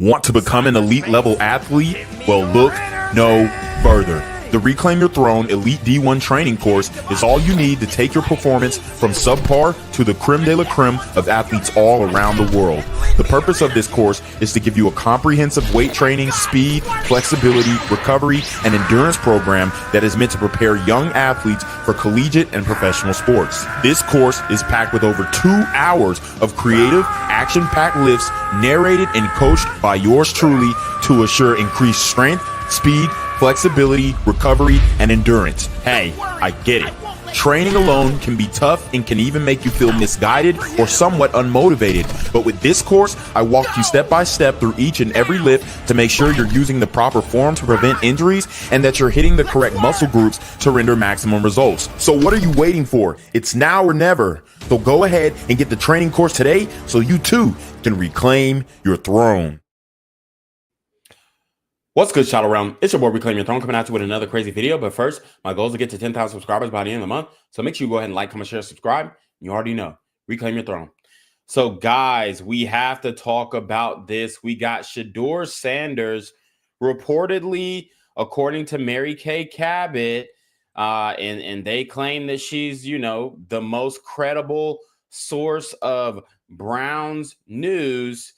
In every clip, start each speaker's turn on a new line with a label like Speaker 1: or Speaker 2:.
Speaker 1: Want to become an elite level athlete? Well, look no further. The Reclaim Your Throne Elite D1 training course is all you need to take your performance from subpar to the creme de la creme of athletes all around the world. The purpose of this course is to give you a comprehensive weight training, speed, flexibility, recovery, and endurance program that is meant to prepare young athletes for collegiate and professional sports. This course is packed with over 2 hours of creative, action-packed lifts narrated and coached by yours truly to assure increased strength, speed, flexibility, recovery, and endurance. Hey, I get it. Training alone can be tough and can even make you feel misguided or somewhat unmotivated. But with this course, I walk you step by step through each and every lift to make sure you're using the proper form to prevent injuries and that you're hitting the correct muscle groups to render maximum results. So what are you waiting for? It's now or never. So go ahead and get the training course today so you too can reclaim your throne.
Speaker 2: What's good, Shadow Realm? It's your boy Reclaim Your Throne coming at you with another crazy video. But first, my goal is to get to 10,000 subscribers by the end of the month. So make sure you go ahead and like, comment, share, subscribe. You already know. Reclaim Your Throne. So guys, we have to talk about this. We got Shedeur Sanders reportedly, according to Mary Kay Cabot, and they claim that she's, you know, the most credible source of Browns news.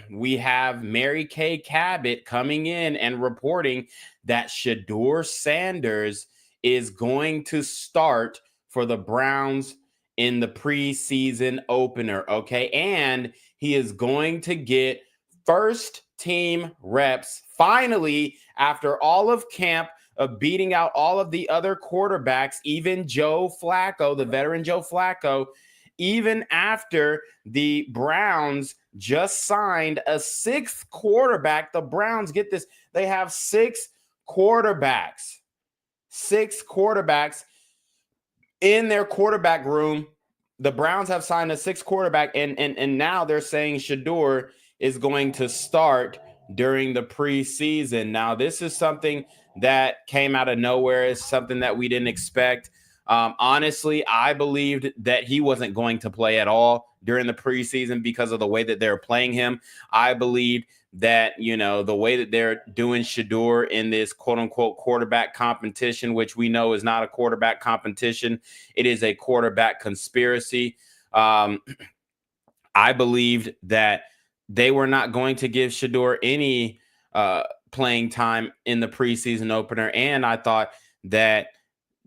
Speaker 2: We have Mary Kay Cabot coming in and reporting that Shedeur Sanders is going to start for the Browns in the preseason opener, okay? And he is going to get first team reps finally after all of camp of beating out all of the other quarterbacks, even Joe Flacco, the veteran Joe Flacco, even after the Browns just signed a 6th quarterback. The Browns, get this, they have 6 quarterbacks. 6 quarterbacks in their quarterback room. The Browns have signed a 6th quarterback, and now they're saying Shedeur is going to start during the preseason. Now, this is something that came out of nowhere. It's something that we didn't expect. Honestly, I believed that he wasn't going to play at all during the preseason because of the way that they're playing him. I believed that, you know, the way that they're doing Shedeur in this quote unquote quarterback competition, which we know is not a quarterback competition. It is a quarterback conspiracy. I believed that they were not going to give Shedeur any playing time in the preseason opener. And I thought that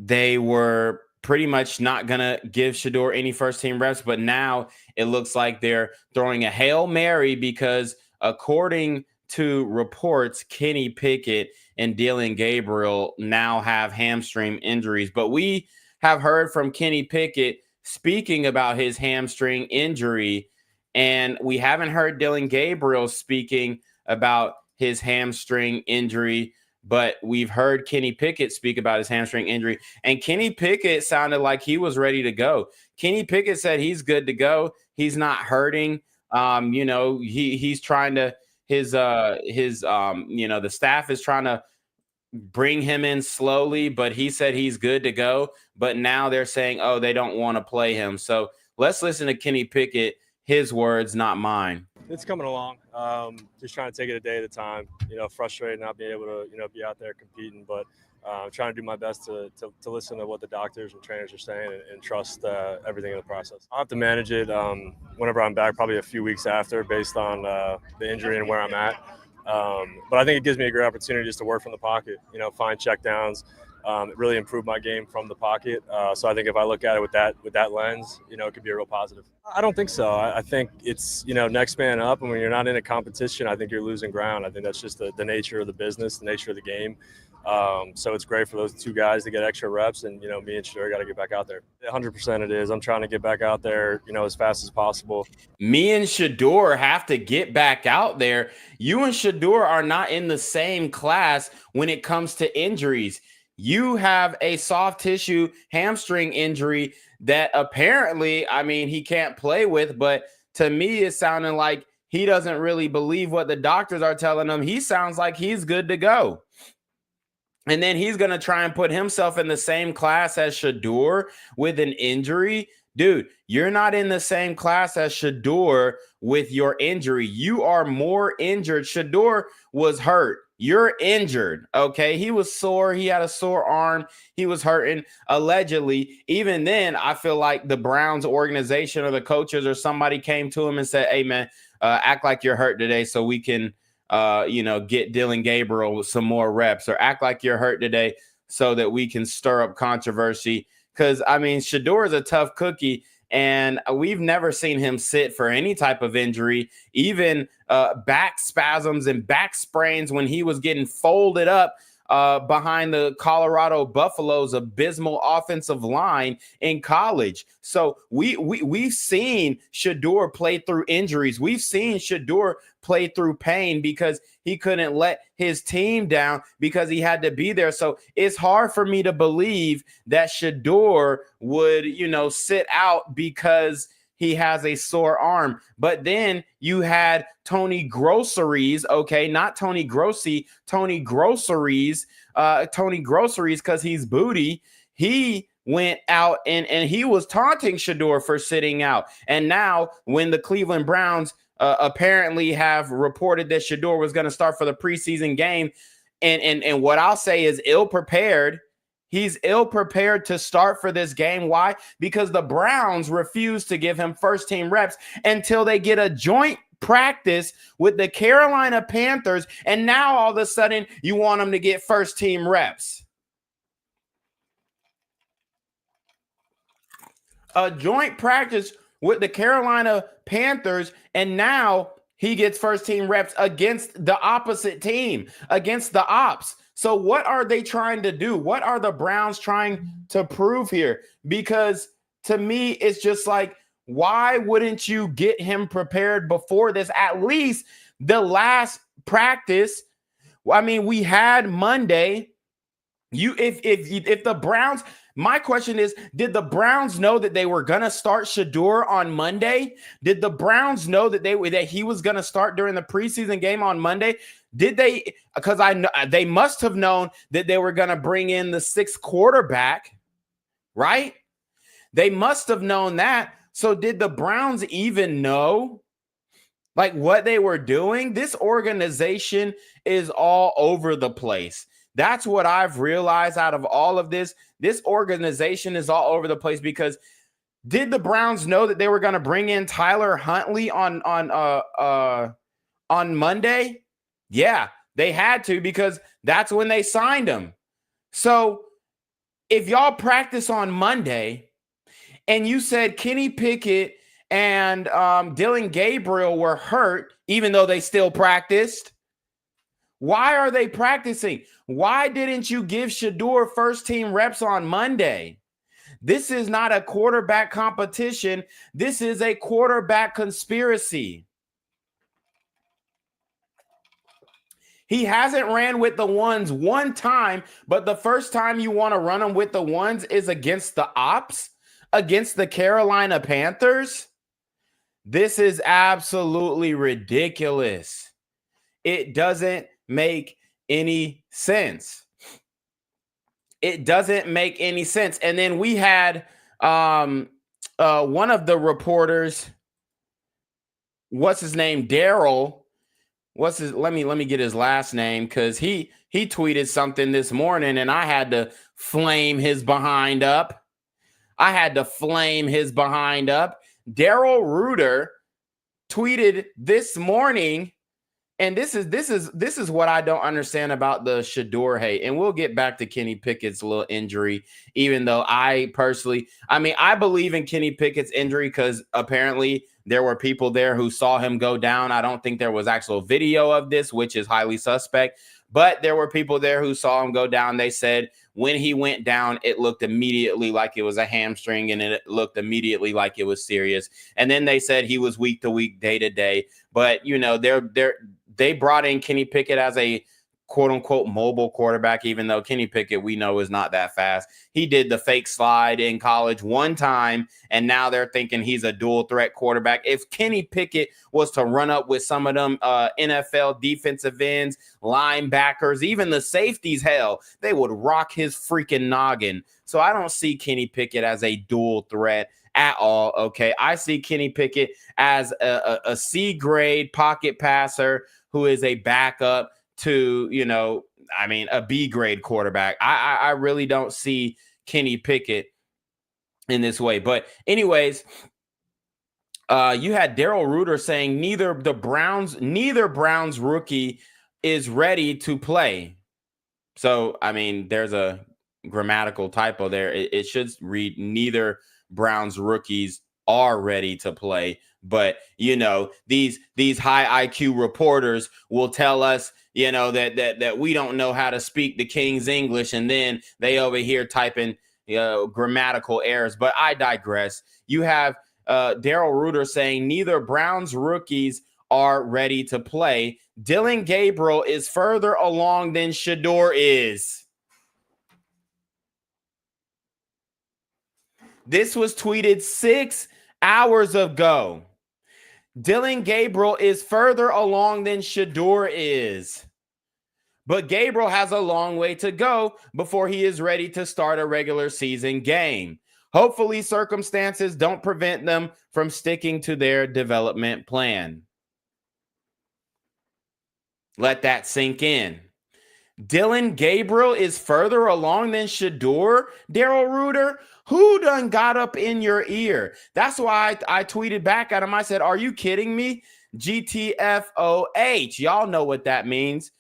Speaker 2: they were pretty much not going to give Shedeur any first team reps, but now it looks like they're throwing a Hail Mary because according to reports, Kenny Pickett and Dillon Gabriel now have hamstring injuries, but we have heard from Kenny Pickett speaking about his hamstring injury, and we haven't heard Dillon Gabriel speaking about his hamstring injury. But we've heard Kenny Pickett speak about his hamstring injury, and Kenny Pickett sounded like he was ready to go. Kenny Pickett said he's good to go. He's not hurting. You know, he's trying to you know, the staff is trying to bring him in slowly, but he said he's good to go. But now they're saying, oh, they don't want to play him. So let's listen to Kenny Pickett, his words, not mine.
Speaker 3: It's coming along. Just trying to take it a day at a time. You know, frustrated not being able to, you know, be out there competing, but trying to do my best to listen to what the doctors and trainers are saying and trust everything in the process. I'll have to manage it whenever I'm back, probably a few weeks after, based on the injury and where I'm at. But I think it gives me a great opportunity just to work from the pocket. You know, find checkdowns. It really improved my game from the pocket. So I think if I look at it with that lens, you know, it could be a real positive. I don't think so. I think it's, you know, next man up. And when you're not in a competition, I think you're losing ground. I think that's just the nature of the business, the nature of the game. So it's great for those 2 guys to get extra reps. And, you know, me and Shedeur got to get back out there. 100% it is. I'm trying to get back out there, you know, as fast as possible.
Speaker 2: Me and Shedeur have to get back out there. You and Shedeur are not in the same class when it comes to injuries. You have a soft tissue hamstring injury that apparently, I mean, he can't play with, but to me, it's sounding like he doesn't really believe what the doctors are telling him. He sounds like he's good to go. And then he's going to try and put himself in the same class as Shedeur with an injury. dude, you're not in the same class as Shedeur with your injury. You are more injured. Shedeur was hurt. You're injured, okay? He was sore. He had a sore arm. He was hurting, allegedly. Even then, I feel like the Browns organization or the coaches or somebody came to him and said, hey, man, act like you're hurt today so we can, get Dylan Gabriel some more reps, or act like you're hurt today so that we can stir up controversy. Because, I mean, Shedeur is a tough cookie, and we've never seen him sit for any type of injury, even back spasms and back sprains when he was getting folded up behind the Colorado Buffaloes' abysmal offensive line in college. So we've seen Shedeur play through injuries. We've seen Shedeur play through pain because he couldn't let his team down because he had to be there. So it's hard for me to believe that Shedeur would, sit out because he has a sore arm. But then you had Tony Groceries, okay, not Tony Grossi, Tony Groceries, because he's booty. He went out and he was taunting Shedeur for sitting out. And now when the Cleveland Browns apparently have reported that Shedeur was going to start for the preseason game, and what I'll say is ill-prepared. He's ill-prepared to start for this game. Why? Because the Browns refuse to give him first-team reps until they get a joint practice with the Carolina Panthers, and now all of a sudden you want him to get first-team reps. A joint practice with the Carolina Panthers, and now he gets first-team reps against the opposite team, against the Ops. So what are they trying to do? What are the Browns trying to prove here? Because to me, it's just like, why wouldn't you get him prepared before this? At least the last practice. I mean, we had Monday. If the Browns, my question is, did the Browns know that they were gonna start Shedeur on Monday? Did the Browns know that he was gonna start during the preseason game on Monday? Did they? Because I know they must have known that they were gonna bring in the sixth quarterback, right? They must have known that. So did the Browns even know like what they were doing? This organization is all over the place. That's what I've realized out of all of this. This organization is all over the place because did the Browns know that they were going to bring in Tyler Huntley on Monday? Yeah, they had to because that's when they signed him. So if y'all practice on Monday and you said Kenny Pickett and Dylan Gabriel were hurt, even though they still practiced, why are they practicing? Why didn't you give Shedeur first-team reps on Monday? This is not a quarterback competition. This is a quarterback conspiracy. He hasn't ran with the ones one time, but the first time you want to run him with the ones is against the Ops, against the Carolina Panthers. This is absolutely ridiculous. It doesn't make any sense. It doesn't make any sense. And then we had one of the reporters, what's his name? Daryl. Let me get his last name because he tweeted something this morning and I had to flame his behind up. Daryl Reuter tweeted this morning, and this is what I don't understand about the Shedeur hate. And we'll get back to Kenny Pickett's little injury, even though I believe in Kenny Pickett's injury because apparently there were people there who saw him go down. I don't think there was actual video of this, which is highly suspect, but there were people there who saw him go down. They said when he went down, it looked immediately like it was a hamstring and it looked immediately like it was serious. And then they said he was week to week, day to day. But, they brought in Kenny Pickett as a quote unquote mobile quarterback, even though Kenny Pickett, we know, is not that fast. He did the fake slide in college one time, and now they're thinking he's a dual threat quarterback. If Kenny Pickett was to run up with some of them NFL defensive ends, linebackers, even the safeties, hell, they would rock his freaking noggin. So I don't see Kenny Pickett as a dual threat at all. Okay, I see Kenny Pickett as a C grade pocket passer who is a backup to, a B grade quarterback. I really don't see Kenny Pickett in this way. But anyways, you had Daryl Reuter saying neither Browns rookie is ready to play. So, there's a grammatical typo there. It should read neither Browns rookies are ready to play. But, these high IQ reporters will tell us, that we don't know how to speak the King's English. And then they over here typing grammatical errors. But I digress. You have Daryl Reuter saying neither Browns rookies are ready to play. Dylan Gabriel is further along than Shedeur is. This was tweeted 6 hours ago. Dylan Gabriel is further along than Shedeur is. But Gabriel has a long way to go before he is ready to start a regular season game. Hopefully, circumstances don't prevent them from sticking to their development plan. Let that sink in. Dylan Gabriel is further along than Shedeur, Daryl Reuter? Who done got up in your ear? That's why I tweeted back at him. I said, are you kidding me? GTFOH. Y'all know what that means.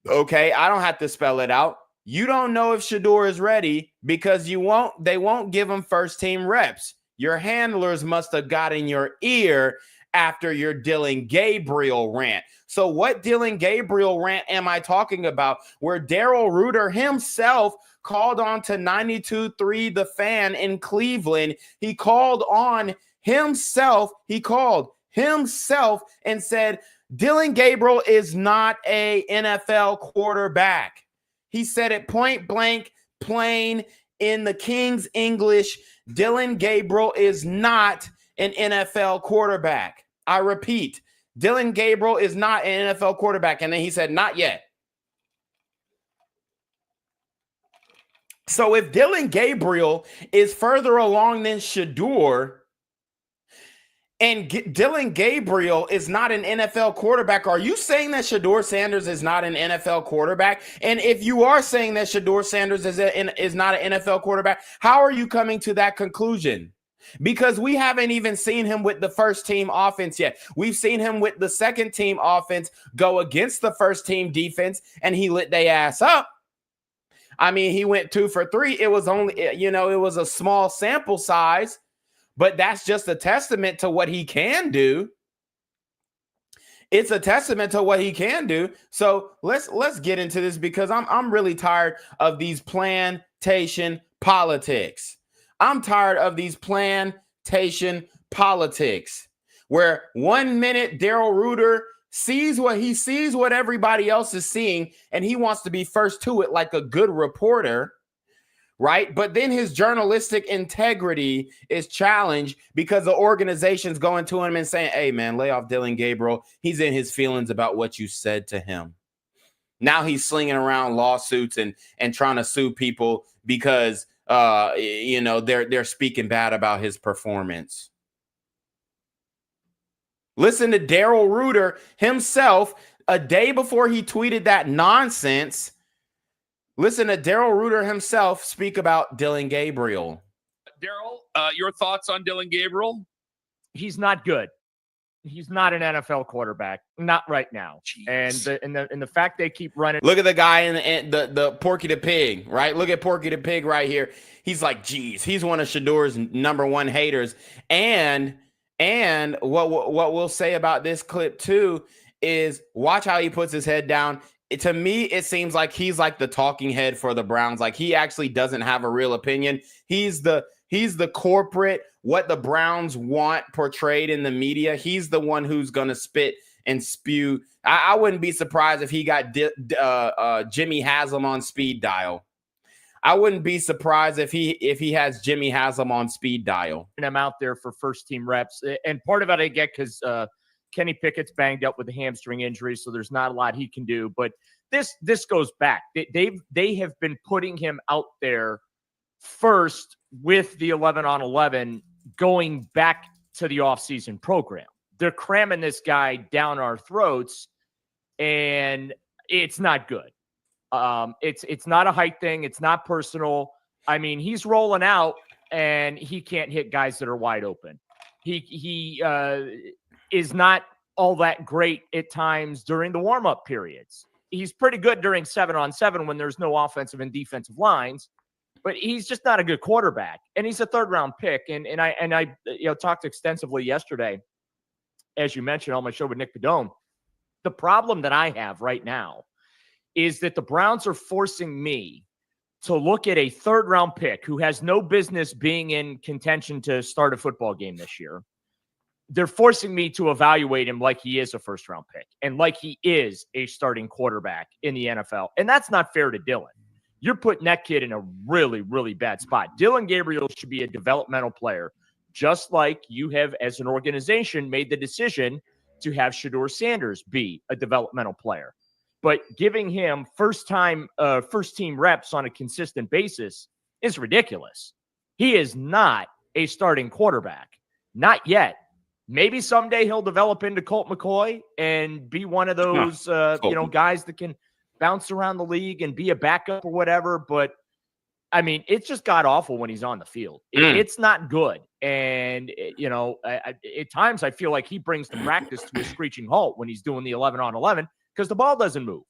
Speaker 2: Okay, I don't have to spell it out. You don't know if Shedeur is ready because they won't give him first team reps. Your handlers must have got in your ear after your Dylan Gabriel rant. So what Dylan Gabriel rant am I talking about? Where Daryl Reuter himself called on to 92.3 The Fan in Cleveland. He called on himself. He called himself and said, Dylan Gabriel is not a NFL quarterback. He said it point blank, plain in the King's English. Dylan Gabriel is not an NFL quarterback. I repeat, Dylan Gabriel is not an NFL quarterback. And then he said, not yet. So if Dylan Gabriel is further along than Shedeur, and Dylan Gabriel is not an NFL quarterback, are you saying that Shedeur Sanders is not an NFL quarterback? And if you are saying that Shedeur Sanders is not an NFL quarterback, how are you coming to that conclusion? Because we haven't even seen him with the first team offense yet. We've seen him with the second team offense go against the first team defense, and he lit their ass up. He went 2 for 3. It was only, it was a small sample size. But that's just a testament to what he can do. It's a testament to what he can do. So let's get into this because I'm really tired of these plantation politics. I'm tired of these plantation politics where 1 minute Daryl Reuter sees what everybody else is seeing, and he wants to be first to it like a good reporter. Right. But then his journalistic integrity is challenged because the organization's going to him and saying, hey, man, lay off Dylan Gabriel. He's in his feelings about what you said to him. Now he's slinging around lawsuits and trying to sue people because, they're speaking bad about his performance. Listen to Daryl Reuter himself a day before he tweeted that nonsense. Listen to Daryl Reuter himself speak about Dylan Gabriel.
Speaker 4: Daryl, your thoughts on Dylan Gabriel?
Speaker 5: He's not good. He's not an NFL quarterback, not right now. Jeez. And the fact they keep running.
Speaker 2: Look at the guy in the Porky the Pig, right? Look at Porky the Pig right here. He's like, geez, he's one of Shedeur's #1 haters. And what we'll say about this clip too is watch how he puts his head down. To me, it seems like he's like the talking head for the Browns. Like he actually doesn't have a real opinion. He's the corporate, what the Browns want portrayed in the media. He's the one who's going to spit and spew. I wouldn't be surprised if he got Jimmy Haslam on speed dial. I wouldn't be surprised if he has Jimmy Haslam on speed dial.
Speaker 5: And I'm out there for first team reps. And part of it I get because Kenny Pickett's banged up with a hamstring injury, so there's not a lot he can do. But this goes back. They have been putting him out there first with the 11-on-11 going back to the offseason program. They're cramming this guy down our throats, and it's not good. It's not a height thing. It's not personal. I mean, he's rolling out, and he can't hit guys that are wide open. He is not all that great at times during the warm-up periods. He's pretty good during 7-on-7 when there's no offensive and defensive lines, but he's just not a good quarterback. And he's a third-round pick. And I talked extensively yesterday, as you mentioned, on my show with Nick Padone. The problem that I have right now is that the Browns are forcing me to look at a third-round pick who has no business being in contention to start a football game this year. They're forcing me to evaluate him like he is a first-round pick and like he is a starting quarterback in the NFL. And that's not fair to Dylan. You're putting that kid in a really, really bad spot. Dylan Gabriel should be a developmental player, just like you have, as an organization, made the decision to have Shedeur Sanders be a developmental player. But giving him first-team reps on a consistent basis is ridiculous. He is not a starting quarterback. Not yet. Maybe someday he'll develop into Colt McCoy and be one of those, guys that can bounce around the league and be a backup or whatever. But, I mean, it's just god-awful when he's on the field. It's not good. And, at times I feel like he brings the practice to a screeching halt when he's doing the 11-on-11 because the ball doesn't move.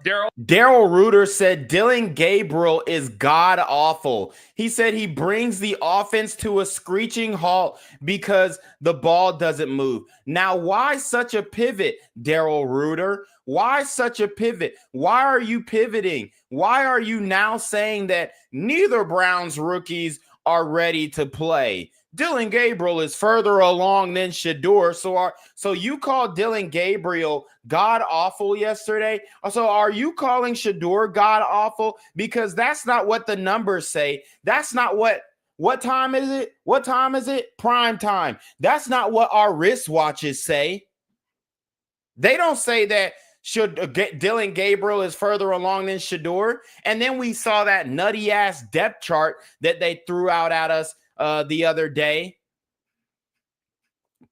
Speaker 2: Daryl Reuter said Dylan Gabriel is god awful. He said he brings the offense to a screeching halt because the ball doesn't move. Now, why such a pivot, Daryl Reuter? Why such a pivot? Why are you pivoting? Why are you now saying that neither Browns rookies are ready to play? Dylan Gabriel is further along than Shedeur. So you called Dylan Gabriel god awful yesterday. So are you calling Shedeur god awful? Because that's not what the numbers say. That's not what time is it? What time is it? Prime time. That's not what our wristwatches say. They don't say that Dylan Gabriel is further along than Shedeur. And then we saw that nutty ass depth chart that they threw out at us the other day.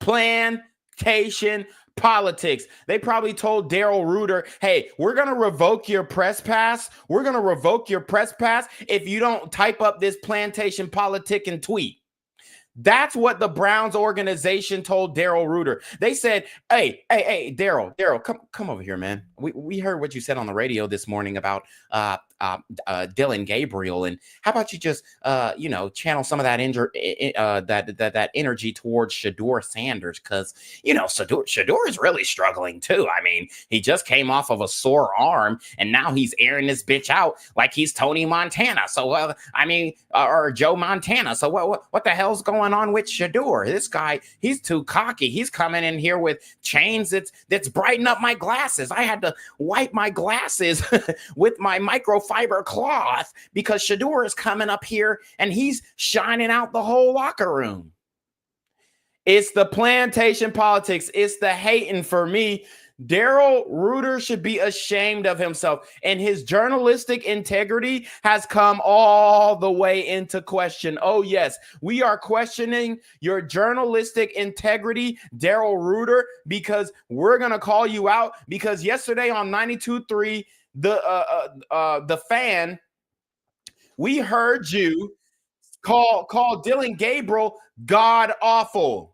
Speaker 2: Plantation politics. They probably told Daryl Reuter, hey, we're going to revoke your press pass. We're going to revoke your press pass if you don't type up this plantation politic and tweet. That's what the Browns organization told Daryl Reuter. They said, hey, Daryl, come over here, man. We heard what you said on the radio this morning about Dylan Gabriel, and how about you just channel some of that that energy towards Shedeur Sanders, because Shedeur is really struggling too. I mean, he just came off of a sore arm, and now he's airing this bitch out like he's Tony Montana. So or Joe Montana. So what the hell's going on with Shedeur? This guy, he's too cocky. He's coming in here with chains that's brighten up my glasses. I had to wipe my glasses with my microfiber cloth because Shedeur is coming up here and he's shining out the whole locker room. It's the plantation politics. It's the hating for me. Daryl Reuter should be ashamed of himself, and his journalistic integrity has come all the way into question. Oh, yes, we are questioning your journalistic integrity, Daryl Reuter, because we're going to call you out, because yesterday on 92.3, the fan, we heard you call Dylan Gabriel god awful.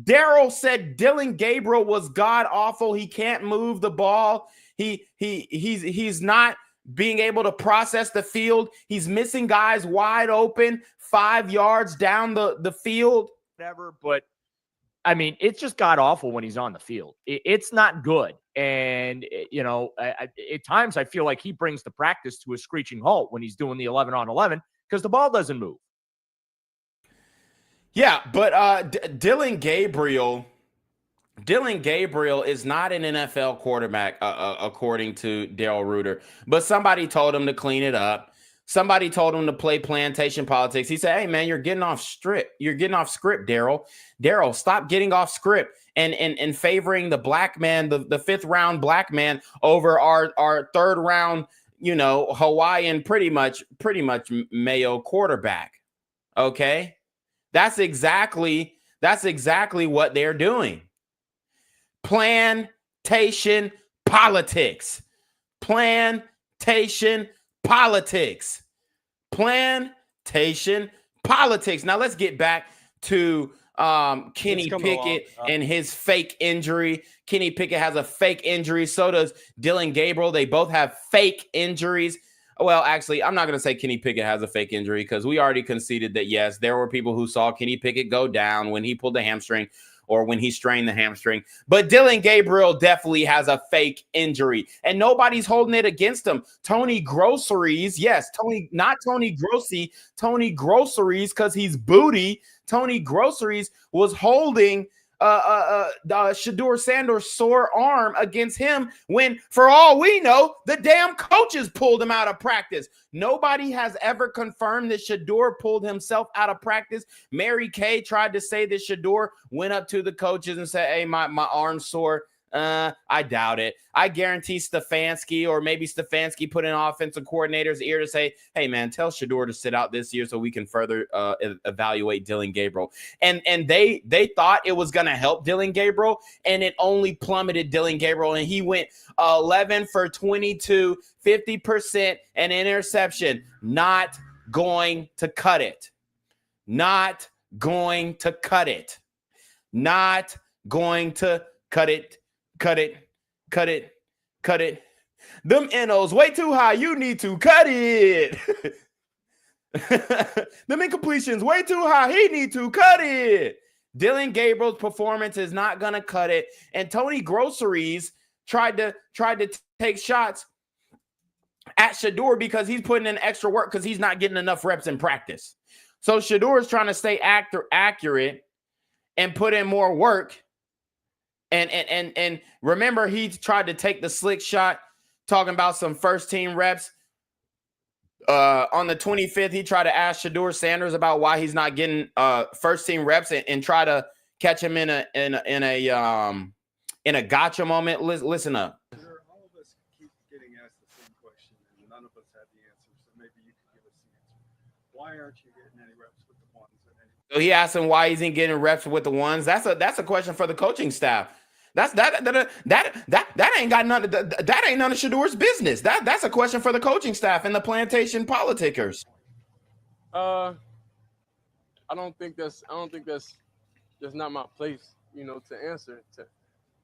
Speaker 2: Daryl said Dylan Gabriel was god awful. He can't move the ball. He's not being able to process the field. He's missing guys wide open 5 yards down the field.
Speaker 5: Whatever, but I mean, it's just god awful when he's on the field. It's not good. And, at times I feel like he brings the practice to a screeching halt when he's doing the 11-on-11 because the ball doesn't move.
Speaker 2: Yeah, but Dylan Gabriel is not an NFL quarterback, according to Daryl Reuter. But somebody told him to clean it up. Somebody told him to play plantation politics. He said, hey, man, you're getting off script. You're getting off script, Daryl. Daryl, stop getting off script and favoring the black man, the fifth round black man over our third round, Hawaiian, pretty much Mayo quarterback. Okay? That's exactly what they're doing. Plantation politics. Plantation politics. Plantation politics. Now let's get back to Kenny Pickett and his fake injury. Kenny Pickett has a fake injury. So does Dillon Gabriel. They both have fake injuries. Well, actually, I'm not going to say Kenny Pickett has a fake injury because we already conceded that, yes, there were people who saw Kenny Pickett go down when he pulled the hamstring or when he strained the hamstring. But Dillon Gabriel definitely has a fake injury, and nobody's holding it against him. Tony Groceries, yes, not Tony Grossi, Tony Groceries, because he's booty. Tony Groceries was holding Shedeur Sanders' sore arm against him when, for all we know, the damn coaches pulled him out of practice. Nobody has ever confirmed that Shedeur pulled himself out of practice. Mary Kay tried to say that Shedeur went up to the coaches and said, hey, my arm's sore. I doubt it. I guarantee Stefanski, or maybe Stefanski put in offensive coordinator's ear to say, hey, man, tell Shedeur to sit out this year so we can further evaluate Dillon Gabriel. And they thought it was going to help Dillon Gabriel, and it only plummeted Dillon Gabriel, and he went 11 for 22, 50%, and interception. Not going to cut it. Not going to cut it. Not going to cut it. Cut it, cut it, cut it. Them NOs way too high. You need to cut it. Them incompletions way too high. He need to cut it. Dillon Gabriel's performance is not gonna cut it. And Tony Groceries tried to take shots at Shedeur because he's putting in extra work because he's not getting enough reps in practice. So Shedeur is trying to stay accurate and put in more work. And remember, he tried to take the slick shot, talking about some first team reps. On the 25th, he tried to ask Shedeur Sanders about why he's not getting first team reps and try to catch him in a gotcha moment. Listen up.
Speaker 6: All of us keep getting asked the same question, and none of us have the answer. So maybe you could give us the answer. Why aren't you getting any reps with the ones?
Speaker 2: So he asked him why he's not getting reps with the ones. That's a question for the coaching staff. That ain't got none. That ain't none of Shedeur's business. That's a question for the coaching staff and the plantation politicers.
Speaker 7: I don't think that's not my place, to answer,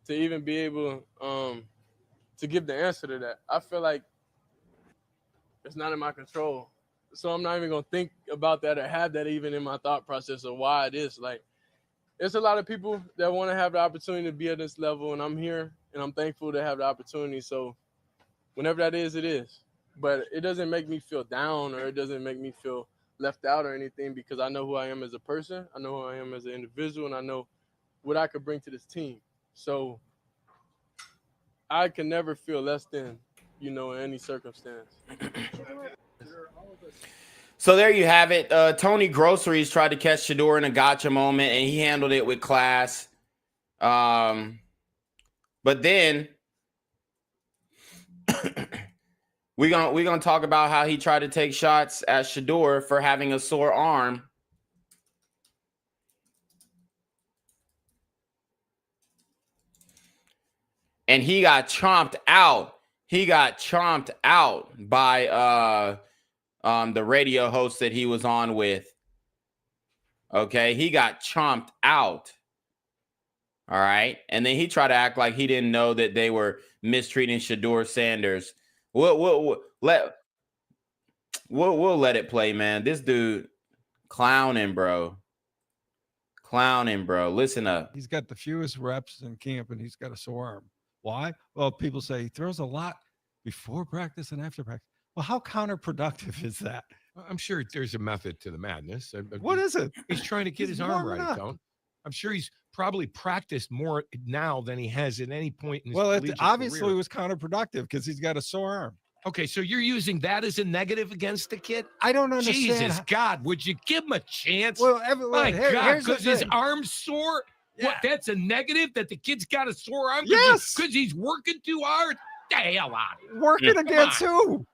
Speaker 7: to even be able to give the answer to that. I feel like it's not in my control, so I'm not even gonna think about that or have that even in my thought process of why it is. Like, there's a lot of people that want to have the opportunity to be at this level, and I'm here, and I'm thankful to have the opportunity. So whenever that is, it is. But it doesn't make me feel down, or it doesn't make me feel left out or anything, because I know who I am as a person, I know who I am as an individual, and I know what I could bring to this team. So I can never feel less than, in any circumstance.
Speaker 2: So there you have it. Tony Groceries tried to catch Shedeur in a gotcha moment, and he handled it with class. But then we're gonna talk about how he tried to take shots at Shedeur for having a sore arm. And he got chomped out. He got chomped out by the radio host that he was on with. Okay, he got chomped out. All right, and then he tried to act like he didn't know that they were mistreating Shedeur Sanders. We'll let it play, man. This dude clowning, bro. Clowning, bro. Listen up.
Speaker 8: He's got the fewest reps in camp, and he's got a sore arm. Why? Well, people say he throws a lot before practice and after practice. Well, how counterproductive is that?
Speaker 9: I'm sure there's a method to the madness.
Speaker 8: What is it?
Speaker 9: He's trying to get his arm right, Tone. I'm sure he's probably practiced more now than he has at any point in his
Speaker 8: Well, it obviously
Speaker 9: career.
Speaker 8: was counterproductive because he's got a sore arm.
Speaker 9: Okay, so you're using that as a negative against the kid?
Speaker 8: I don't understand.
Speaker 9: Jesus, God, would you give him a chance?
Speaker 8: Well,
Speaker 9: my God,
Speaker 8: here's the
Speaker 9: because his
Speaker 8: thing.
Speaker 9: arm's sore?
Speaker 8: Yeah.
Speaker 9: What, that's a negative that the kid's got a sore arm?
Speaker 8: Yes.
Speaker 9: Because he's working too hard? The hell out of here.
Speaker 8: Working against who?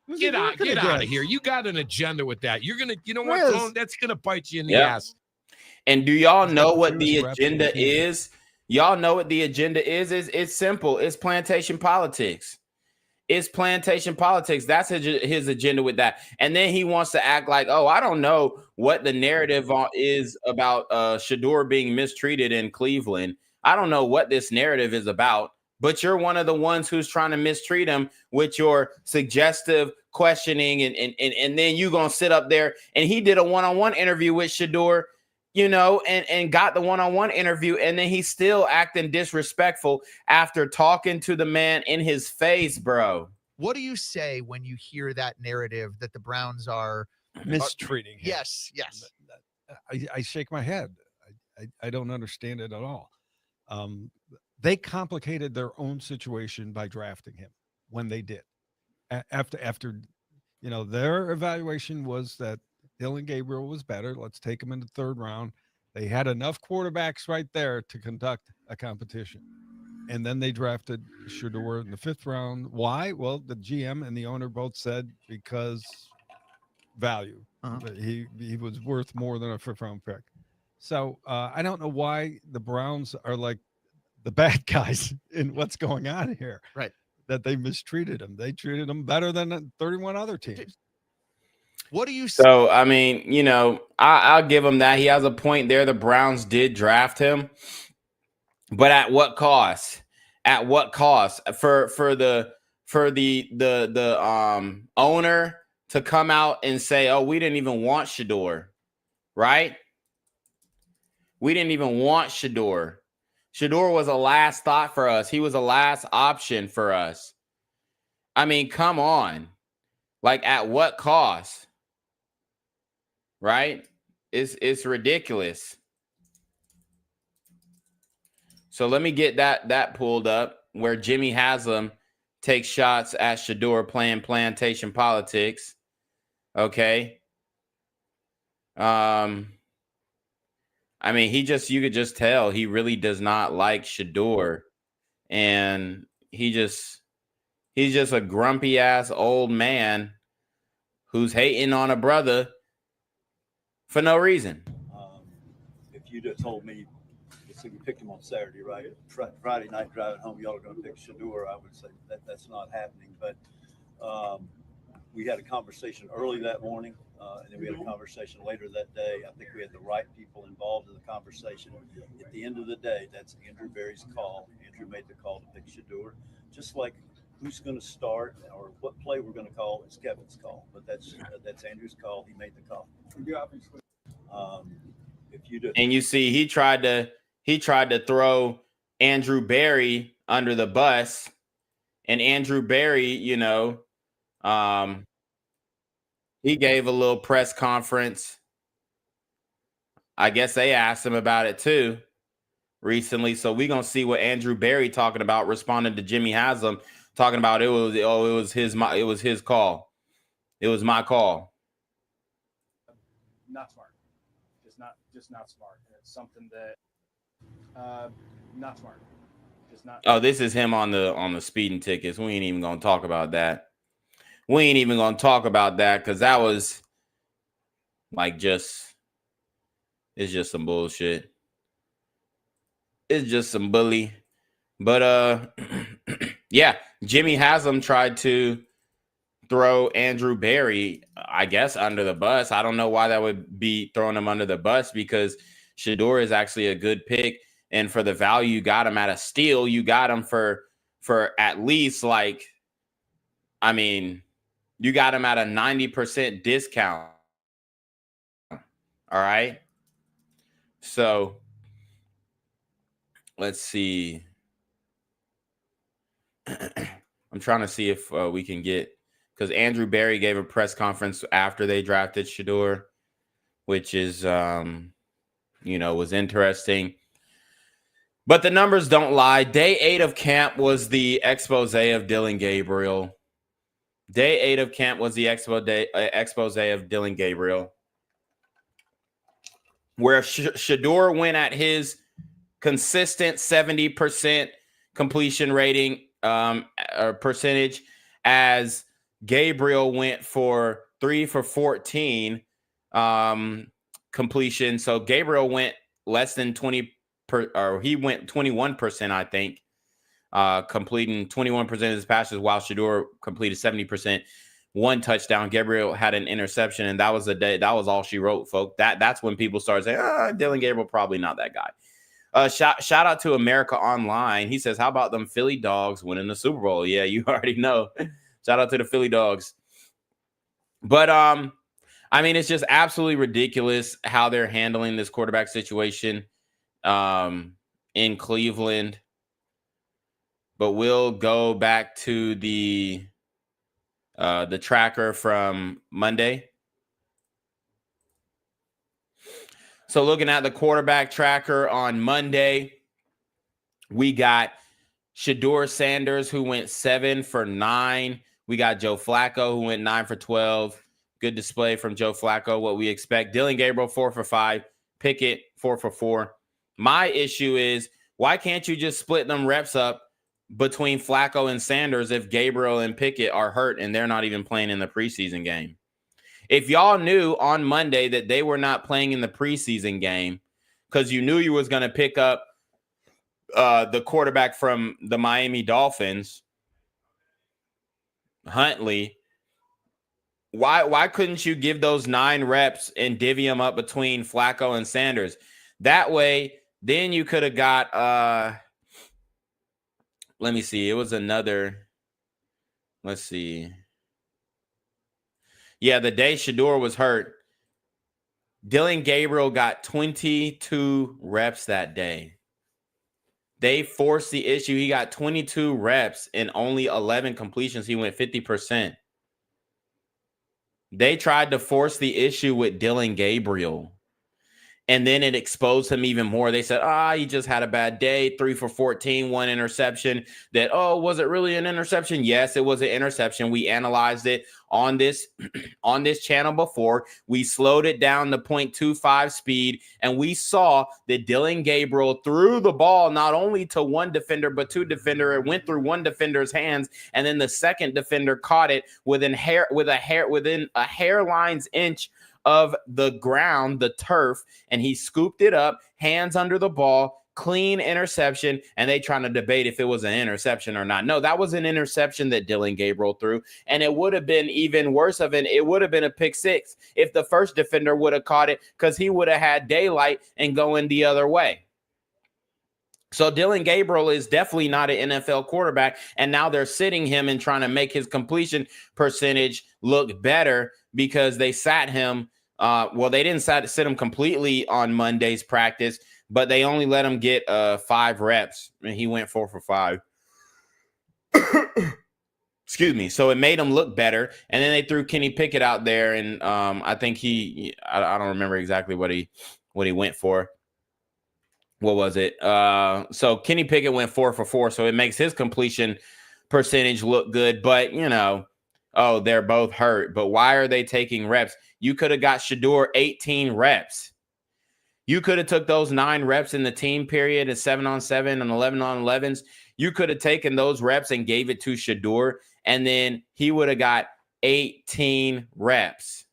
Speaker 8: Who's he
Speaker 9: Get out
Speaker 8: working
Speaker 9: of
Speaker 8: against?
Speaker 9: here. You got an agenda with that. You're going to, you know
Speaker 8: Riz.
Speaker 9: what, Tone? That's going to bite you in the ass.
Speaker 2: And do y'all
Speaker 8: He's got
Speaker 2: know
Speaker 8: the
Speaker 2: what the
Speaker 8: fewest reps in the
Speaker 2: agenda
Speaker 8: team.
Speaker 2: is? Y'all know what the agenda is? It's simple. It's plantation politics. It's plantation politics. That's his agenda with that. And then he wants to act like, oh, I don't know what the narrative is about Shedeur being mistreated in Cleveland. I don't know what this narrative is about, but you're one of the ones who's trying to mistreat him with your suggestive questioning. And then you going to sit up there. And he did a one-on-one interview with Shedeur, you know, and got the one-on-one interview. And then he's still acting disrespectful after talking to the man in his face, bro.
Speaker 10: What do you say when you hear that narrative that the Browns are
Speaker 8: Mistreating him.
Speaker 10: Yes, yes.
Speaker 8: I shake my head. I don't understand it at all. They complicated their own situation by drafting him when they did. After you know, their evaluation was that Dillon Gabriel was better. Let's take him in the third round. They had enough quarterbacks right there to conduct a competition. And then they drafted Shedeur in the 5th round. Why? Well, the GM and the owner both said because value. He was worth more than a 5th round pick. So I don't know why the Browns are like the bad guys in what's going on here.
Speaker 10: Right.
Speaker 8: That they mistreated him. They treated him better than 31 other teams.
Speaker 10: What do you
Speaker 2: So, I mean, you know, I'll give him that. He has a point there. The Browns did draft him. But at what cost? At what cost? For the owner to come out and say, "Oh, we didn't even want Shedeur," right? We didn't even want Shedeur. Shedeur was a last thought for us. He was a last option for us. I mean, come on. Like, at what cost? Right? It's ridiculous. So let me get that pulled up where Jimmy Haslam takes shots at Shedeur playing plantation politics. Okay. I mean, you could just tell he really does not like Shedeur. And he's just a grumpy ass old man who's hating on a brother for no reason.
Speaker 11: If you'd have told me, so you picked him on Saturday, right? Friday night driving home, y'all are going to pick Shedeur, I would say that's not happening. But we had a conversation early that morning, and then we had a conversation later that day. I think we had the right people involved in the conversation. At the end of the day, that's Andrew Berry's call. Andrew made the call to pick Shedeur. Just like who's going to start or what play we're going to call is Kevin's call. But that's Andrew's call. He made the call.
Speaker 2: And you see, he tried to throw Andrew Berry under the bus, and Andrew Berry, you know, he gave a little press conference. I guess they asked him about it too recently. So we're gonna see what Andrew Berry talking about, responding to Jimmy Haslam, talking about it was his call. It was my call.
Speaker 12: Not smart. Just not smart. And it's something that not smart. Just not.
Speaker 2: Oh, this is him on the speeding tickets. We ain't even gonna talk about that. We ain't even gonna talk about that because that was like it's just some bullshit. It's just some bully. But yeah, Jimmy Haslam tried to throw Andrew Berry, I guess, under the bus. I don't know why that would be throwing him under the bus, because Shedeur is actually a good pick, and for the value you got him at a steal, you got him for at least, like, I mean, you got him at a 90% discount. All right. So let's see. I'm trying to see if we can get, because Andrew Berry gave a press conference after they drafted Shedeur, which is, you know, was interesting. But the numbers don't lie. Day 8 of camp was the expose of Dillon Gabriel. Day 8 of camp was the expose of Dillon Gabriel, where Shedeur went at his consistent 70% completion rating or percentage, as Gabriel went for 3 for 14, completion. So Gabriel went less than 20 or he went 21%, I think, completing 21% of his passes, while Shedeur completed 70%. 1 touchdown. Gabriel had an interception, and that was the day. That was all she wrote, folks. That's when people started saying, Dillon Gabriel probably not that guy. Shout out to America Online. He says, how about them Philly Dogs winning the Super Bowl? Yeah, you already know. Shout out to the Philly Dogs. But I mean, it's just absolutely ridiculous how they're handling this quarterback situation in Cleveland. But we'll go back to the tracker from Monday. So looking at the quarterback tracker on Monday, we got Shedeur Sanders, who went 7 for 9. We got Joe Flacco, who went 9 for 12. Good display from Joe Flacco, what we expect. Dillon Gabriel, 4 for 5. Pickett, 4 for 4. My issue is, why can't you just split them reps up between Flacco and Sanders if Gabriel and Pickett are hurt and they're not even playing in the preseason game? If y'all knew on Monday that they were not playing in the preseason game because you knew you was going to pick up the quarterback from the Miami Dolphins, Huntley, why couldn't you give those 9 reps and divvy them up between Flacco and Sanders? That way, then you could have got let me see. It was another. Let's see. Yeah, the day Shedeur was hurt, Dillon Gabriel got 22 reps that day. They forced the issue. He got 22 reps and only 11 completions. He went 50%. They tried to force the issue with Dillon Gabriel. And then it exposed him even more. They said, he just had a bad day. 3 for 14, 1 interception. That, was it really an interception? Yes, it was an interception. We analyzed it on this channel before. We slowed it down to 0.25 speed, and we saw that Dillon Gabriel threw the ball not only to one defender, but 2 defenders. It went through one defender's hands, and then the second defender caught it within a hairline's inch of the ground, the turf, and he scooped it up, hands under the ball, clean interception, and they trying to debate if it was an interception or not. No, that was an interception that Dillon Gabriel threw, and it would have been even worse it would have been a pick 6 if the first defender would have caught it, because he would have had daylight and going the other way. So Dillon Gabriel is definitely not an NFL quarterback, and now they're sitting him and trying to make his completion percentage look better because they sat him. They didn't sit him completely on Monday's practice, but they only let him get 5 reps, and he went 4 for 5. Excuse me. So it made him look better, and then they threw Kenny Pickett out there, and I think I don't remember exactly what he went for. What was it? So Kenny Pickett went 4 for 4, so it makes his completion percentage look good. But, they're both hurt. But why are they taking reps? You could have got Shedeur 18 reps. You could have took those 9 reps in the team period at 7-on-7 and 11-on-11s. You could have taken those reps and gave it to Shedeur, and then he would have got 18 reps.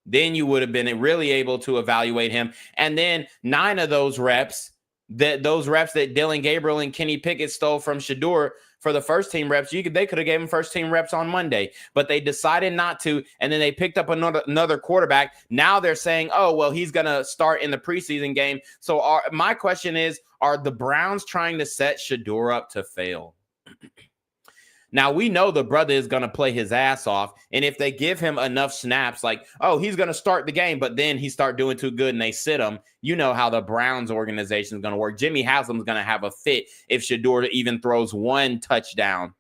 Speaker 2: Then you would have been really able to evaluate him. And then 9 of those reps, those reps that Dillon Gabriel and Kenny Pickett stole from Shedeur for the first team reps, they could have gave him first team reps on Monday, but they decided not to. And then they picked up another quarterback. Now they're saying, he's going to start in the preseason game. So my question is, are the Browns trying to set Shedeur up to fail? Now, we know the brother is going to play his ass off, and if they give him enough snaps, like, he's going to start the game, but then he start doing too good and they sit him, you know how the Browns organization is going to work. Jimmy Haslam's going to have a fit if Shedeur even throws 1 touchdown.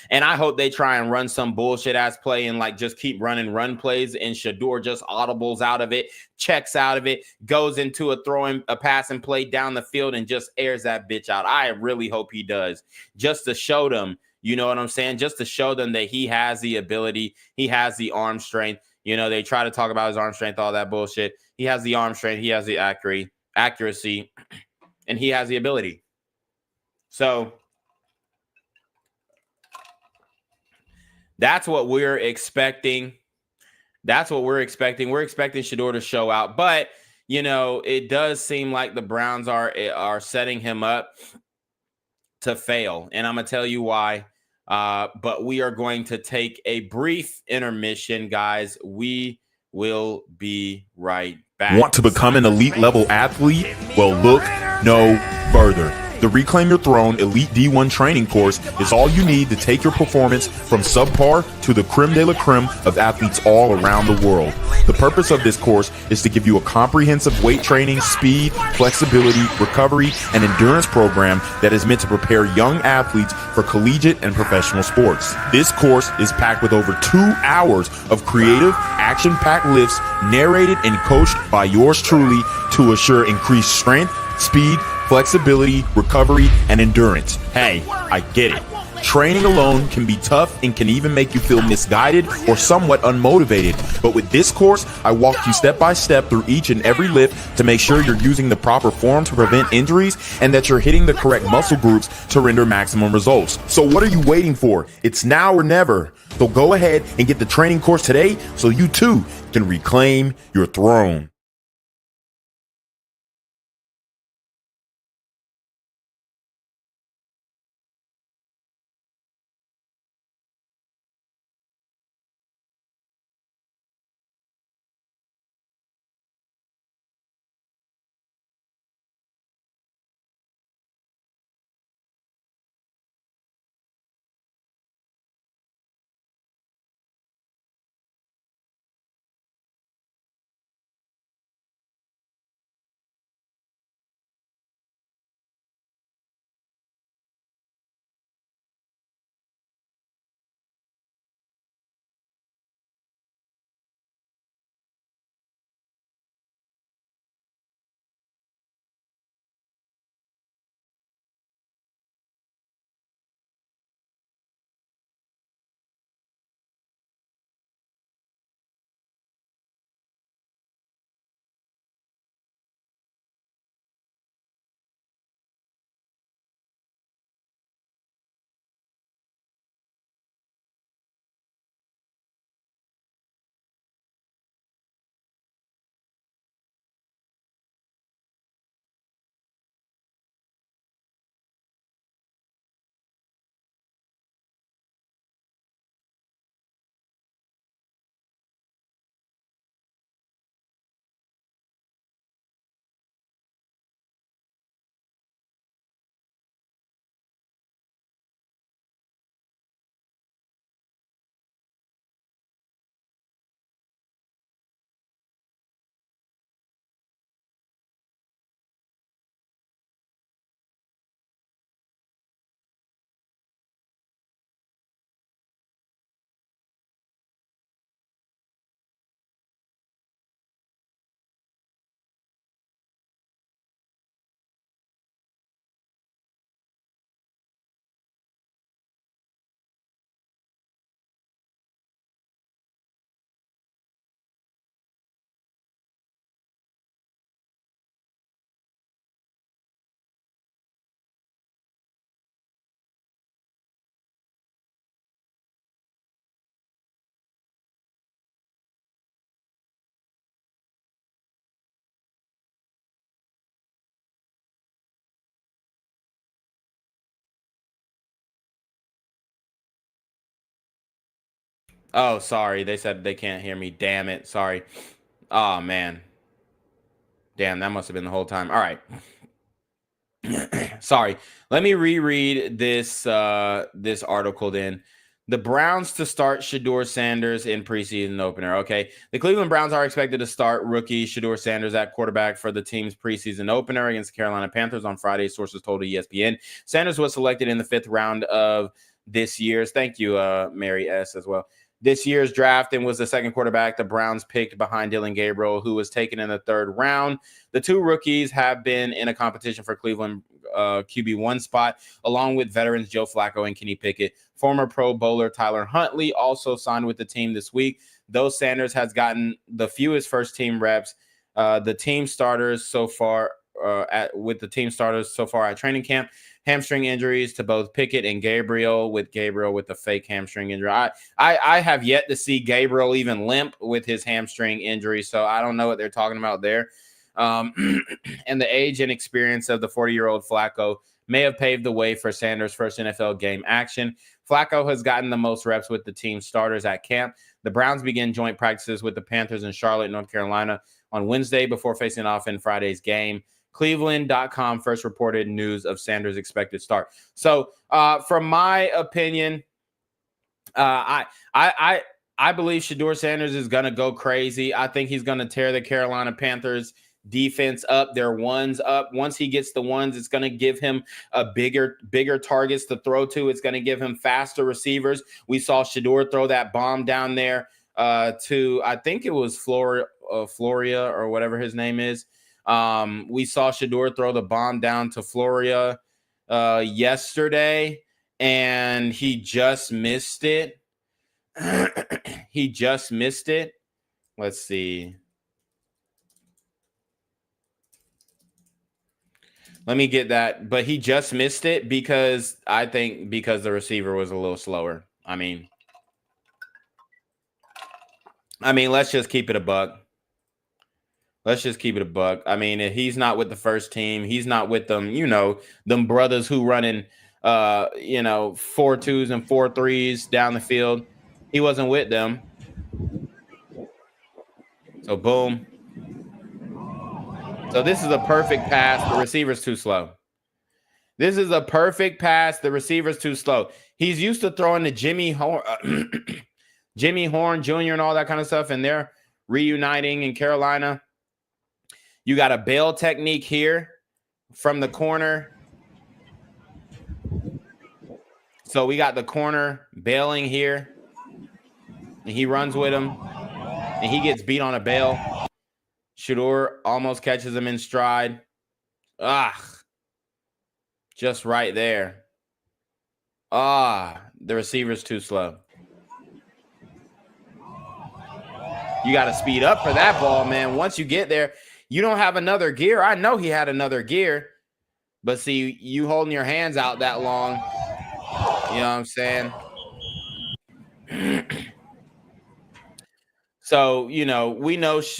Speaker 2: And I hope they try and run some bullshit-ass play and, just keep running run plays, and Shedeur just audibles out of it, checks out of it, goes into a passing play down the field and just airs that bitch out. I really hope he does, just to show them, you know what I'm saying? Just to show them that he has the ability, he has the arm strength. They try to talk about his arm strength, all that bullshit. He has the arm strength, he has the accuracy, and he has the ability. So that's what we're expecting. That's what we're expecting. We're expecting Shedeur to show out, but you know, it does seem like the Browns are setting him up to fail, and I'm gonna tell you why. But we are going to take a brief intermission, guys. We will be right back.
Speaker 1: Want to become an elite level athlete? Well, look no further. The Reclaim Your Throne Elite D1 training course is all you need to take your performance from subpar to the creme de la creme of athletes all around the world. The purpose of this course is to give you a comprehensive weight training, speed, flexibility, recovery, and endurance program that is meant to prepare young athletes for collegiate and professional sports. This course is packed with over 2 hours of creative, action-packed lifts narrated and coached by yours truly to assure increased strength, speed, flexibility, recovery, and endurance. Hey, I get it. Training alone can be tough and can even make you feel misguided or somewhat unmotivated. But with this course, I walk you step by step through each and every lift to make sure you're using the proper form to prevent injuries and that you're hitting the correct muscle groups to render maximum results. So what are you waiting for? It's now or never. So go ahead and get the training course today so you too can reclaim your throne.
Speaker 2: Oh, sorry. They said they can't hear me. Damn it. Sorry. Oh, man. Damn, that must have been the whole time. All right. Sorry. Let me reread this this article then. The Browns to start Shedeur Sanders in preseason opener. Okay. The Cleveland Browns are expected to start rookie Shedeur Sanders at quarterback for the team's preseason opener against the Carolina Panthers on Friday, sources told ESPN. Sanders was selected in the 5th round of this year's. Thank you, Mary S. as well. This year's draft and was the second quarterback the Browns picked behind Dillon Gabriel, who was taken in the 3rd round. The two rookies have been in a competition for Cleveland QB1 spot, along with veterans Joe Flacco and Kenny Pickett. Former Pro Bowler Tyler Huntley also signed with the team this week. Though Sanders has gotten the fewest first-team reps, the team starters so far with the team starters so far at training camp. Hamstring injuries to both Pickett and Gabriel, with the fake hamstring injury. I have yet to see Gabriel even limp with his hamstring injury, so I don't know what they're talking about there. And the age and experience of the 40-year-old Flacco may have paved the way for Sanders' first NFL game action. Flacco has gotten the most reps with the team starters at camp. The Browns begin joint practices with the Panthers in Charlotte, North Carolina on Wednesday before facing off in Friday's game. Cleveland.com first reported news of Sanders' expected start. So, from my opinion, I believe Shedeur Sanders is going to go crazy. I think he's going to tear the Carolina Panthers defense up, their ones up. Once he gets the ones, it's going to give him a bigger targets to throw to. It's going to give him faster receivers. We saw Shedeur throw that bomb down there to, I think it was Floria or whatever his name is. We saw Shedeur throw the bomb down to Floria yesterday, and he just missed it. He just missed it. Let's see. Let me get that. But he just missed it because the receiver was a little slower. I mean, let's just keep it a buck. I mean, if he's not with the first team, he's not with them, them brothers who running 4-2s and 4-3s down the field. He wasn't with them. So boom. So this is a perfect pass. The receiver's too slow. This is a perfect pass. The receiver's too slow. He's used to throwing to Jimmy Horn Jr. and all that kind of stuff, and they're reuniting in Carolina. You got a bail technique here from the corner. So we got the corner bailing here, and he runs with him, and he gets beat on a bail. Shedeur almost catches him in stride. Just right there. The receiver's too slow. You got to speed up for that ball, man. Once you get there, you don't have another gear. I know he had another gear, but see, you holding your hands out that long, you know what I'm saying? So, we know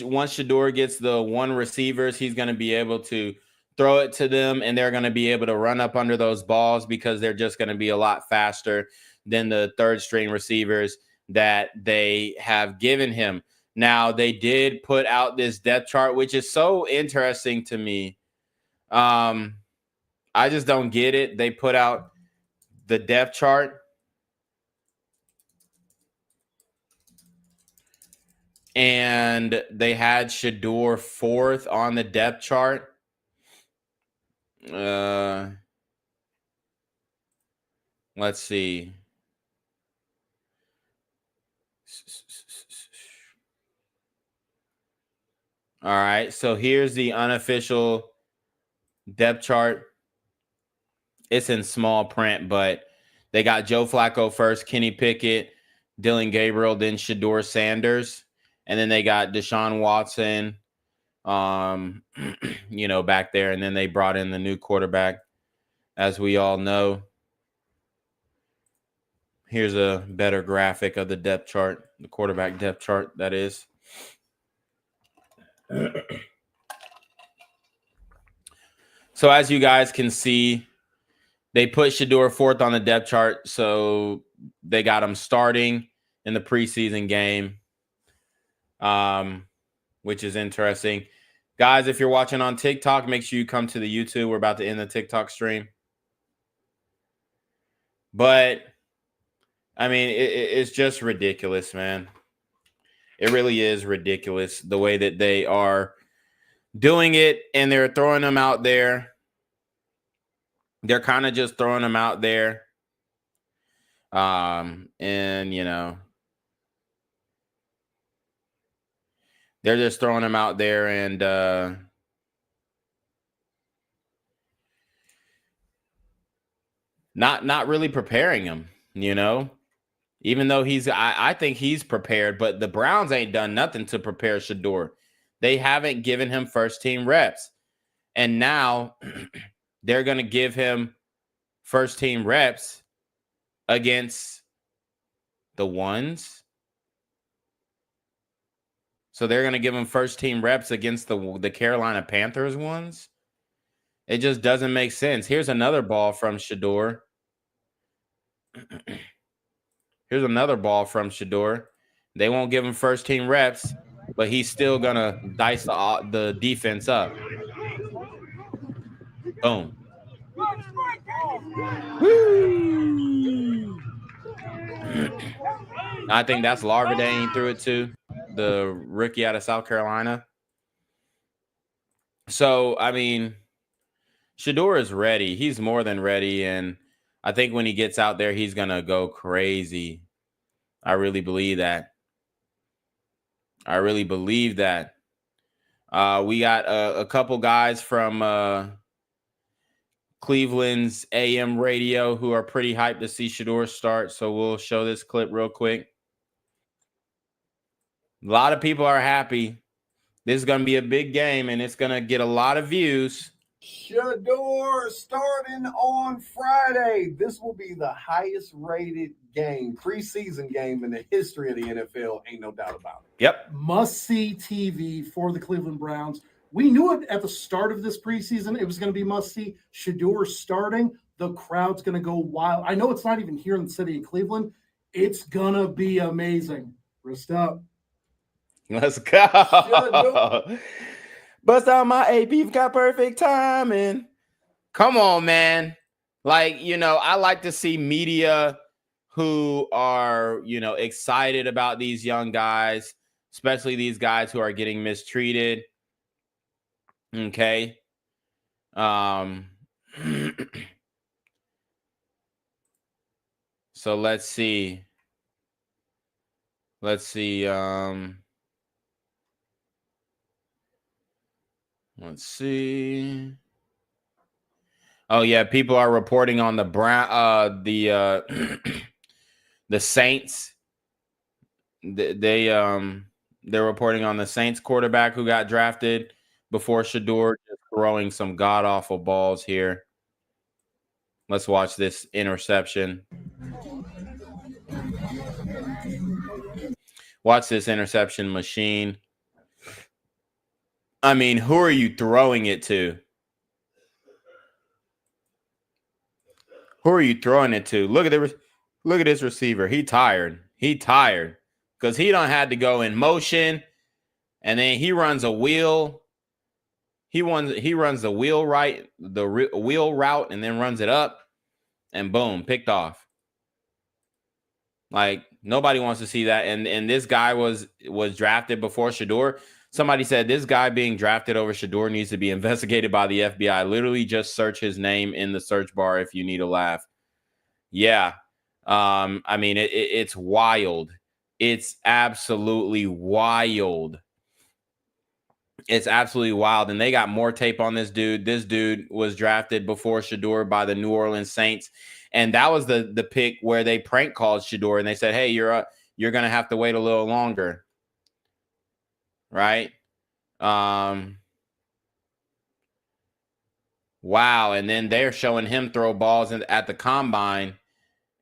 Speaker 2: once Shedeur gets the one receivers, he's going to be able to throw it to them, and they're going to be able to run up under those balls because they're just going to be a lot faster than the third string receivers that they have given him. Now, they did put out this depth chart, which is so interesting to me. I just don't get it. They put out the depth chart. And they had Shedeur 4th on the depth chart. Let's see. All right, so here's the unofficial depth chart. It's in small print, but they got Joe Flacco first, Kenny Pickett, Dylan Gabriel, then Shedeur Sanders. And then they got Deshaun Watson, back there. And then they brought in the new quarterback, as we all know. Here's a better graphic of the depth chart, the quarterback depth chart, that is. So as you guys can see, they put Shedeur 4th on the depth chart. So they got him starting in the preseason game. Which is interesting. Guys, if you're watching on TikTok, make sure you come to the YouTube. We're about to end the TikTok stream. But, it's just ridiculous, man. It really is ridiculous the way that they are doing it, and they're throwing them out there. They're kind of just throwing them out there. They're just throwing him out there and not really preparing him, even though I think he's prepared, but the Browns ain't done nothing to prepare Shedeur. They haven't given him first team reps. And now they're going to give him first team reps against the ones. So they're going to give him first team reps against the Carolina Panthers ones. It just doesn't make sense. Here's another ball from Shedeur. Here's another ball from Shedeur. They won't give him first team reps, but he's still going to dice the defense up. Boom. Woo! I think that's Larvadain he threw it to, the rookie out of South Carolina. So, I mean, Shedeur is ready. He's more than ready. And I think when he gets out there, he's going to go crazy. I really believe that. I really believe that. We got a couple guys from Cleveland's AM radio who are pretty hyped to see Shedeur start. So we'll show this clip real quick. A lot of people are happy. This is going to be a big game, and it's going to get a lot of views.
Speaker 13: Shedeur starting on Friday. This will be the highest rated game, preseason game in the history of the NFL. Ain't no doubt about it.
Speaker 2: Yep.
Speaker 14: Must-see TV for the Cleveland Browns. We knew it at the start of this preseason. It was going to be must-see. Shedeur starting. The crowd's going to go wild. I know it's not even here in the city of Cleveland. It's going to be amazing. Wrist up.
Speaker 2: Let's go. Bust out my AP, got perfect timing. Come on, man. Like, you know, I like to see media who are, you know, excited about these young guys, especially these guys who are getting mistreated. Okay. So let's see. Let's see. Let's see. Oh yeah, people are reporting on the the Saints. They're reporting on the Saints quarterback who got drafted before Shedeur, just throwing some god awful balls here. Let's watch this interception. Watch this interception machine. I mean, who are you throwing it to? Who are you throwing it to? Look at this receiver. He tired. He tired because he don't had to go in motion, and then he runs a wheel. He runs the wheel wheel route, and then runs it up, and boom, picked off. Like nobody wants to see that. And this guy was drafted before Shedeur. Somebody said this guy being drafted over Shedeur needs to be investigated by the FBI. Literally just search his name in the search bar if you need a laugh. Yeah. I mean, it's wild. It's absolutely wild. It's absolutely wild. And they got more tape on this dude. This dude was drafted before Shedeur by the New Orleans Saints. And that was the pick where they prank called Shedeur and they said, hey, you're going to have to wait a little longer. Right? Wow. And then they're showing him throw balls at the combine,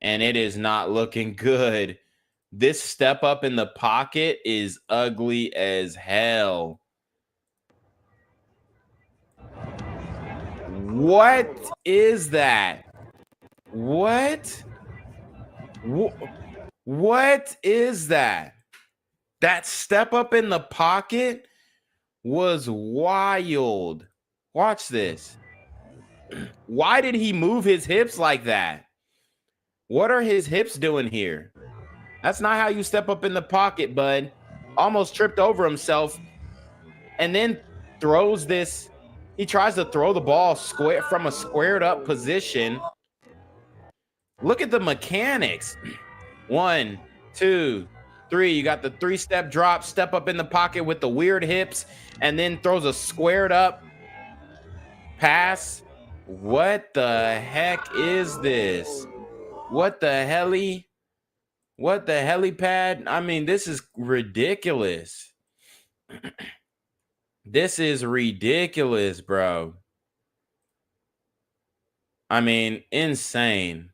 Speaker 2: and it is not looking good. This step up in the pocket is ugly as hell. What is that? What is that? That step up in the pocket was wild. Watch this. Why did he move his hips like that? What are his hips doing here? That's not how you step up in the pocket, bud. Almost tripped over himself and then throws this. He tries to throw the ball from a squared up position. Look at the mechanics. 1, 2, 3. You got the 3-step drop, step up in the pocket with the weird hips, and then throws a squared up pass. What the heck is this? What the helly? What the helipad? I mean, this is ridiculous. This is ridiculous, bro. I mean, insane.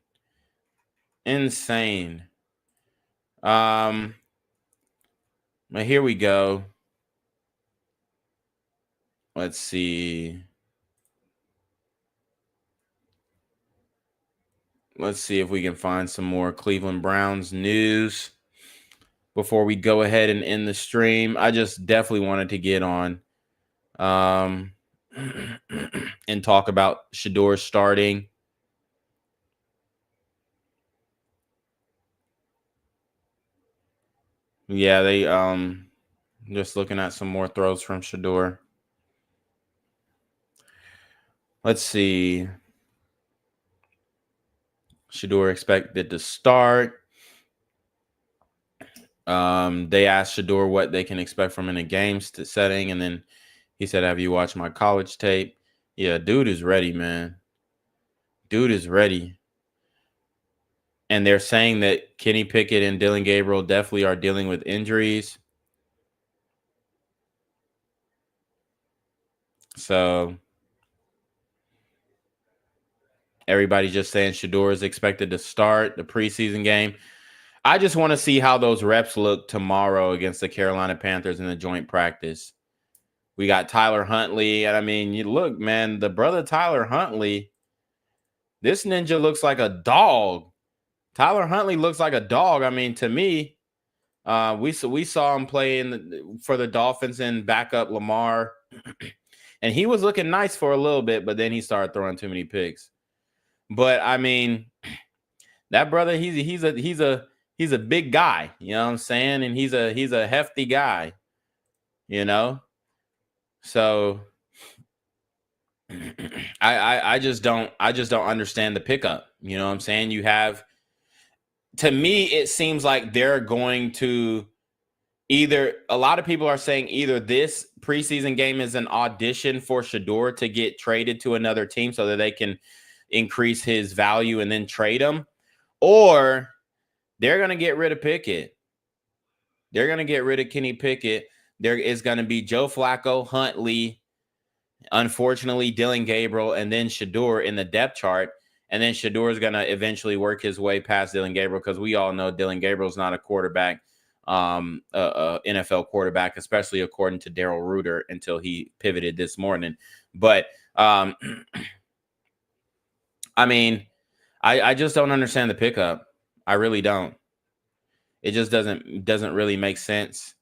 Speaker 2: Insane. But here we go. Let's see. Let's see if we can find some more Cleveland Browns news before we go ahead and end the stream. I just definitely wanted to get on and talk about Shedeur starting. Yeah, they just looking at some more throws from Shedeur. Let's see. Shedeur expected to start. They asked Shedeur what they can expect from in a game setting, and then he said, "Have you watched my college tape?" Yeah, dude is ready, man. Dude is ready. And they're saying that Kenny Pickett and Dillon Gabriel definitely are dealing with injuries. So everybody's just saying Shedeur is expected to start the preseason game. I just want to see how those reps look tomorrow against the Carolina Panthers in the joint practice. We got Tyler Huntley. And I mean, you look, man, the brother Tyler Huntley, this ninja looks like a dog. Tyler Huntley looks like a dog. I mean, to me, we saw him play for the Dolphins and backup Lamar. And he was looking nice for a little bit, but then he started throwing too many picks. But I mean, that brother, he's a big guy, you know what I'm saying? And he's a hefty guy, you know? So I just don't understand the pickup. You know what I'm saying? You have, to me, it seems like they're going to a lot of people are saying either this preseason game is an audition for Shedeur to get traded to another team so that they can increase his value and then trade him, or they're going to get rid of Pickett. They're going to get rid of Kenny Pickett. There is going to be Joe Flacco, Huntley, unfortunately, Dillon Gabriel, and then Shedeur in the depth chart. And then Shedeur is going to eventually work his way past Dillon Gabriel, because we all know Dillon Gabriel is not a quarterback, NFL quarterback, especially according to Daryl Reuter, until he pivoted this morning. But I mean, I just don't understand the pickup. I really don't. It just doesn't really make sense.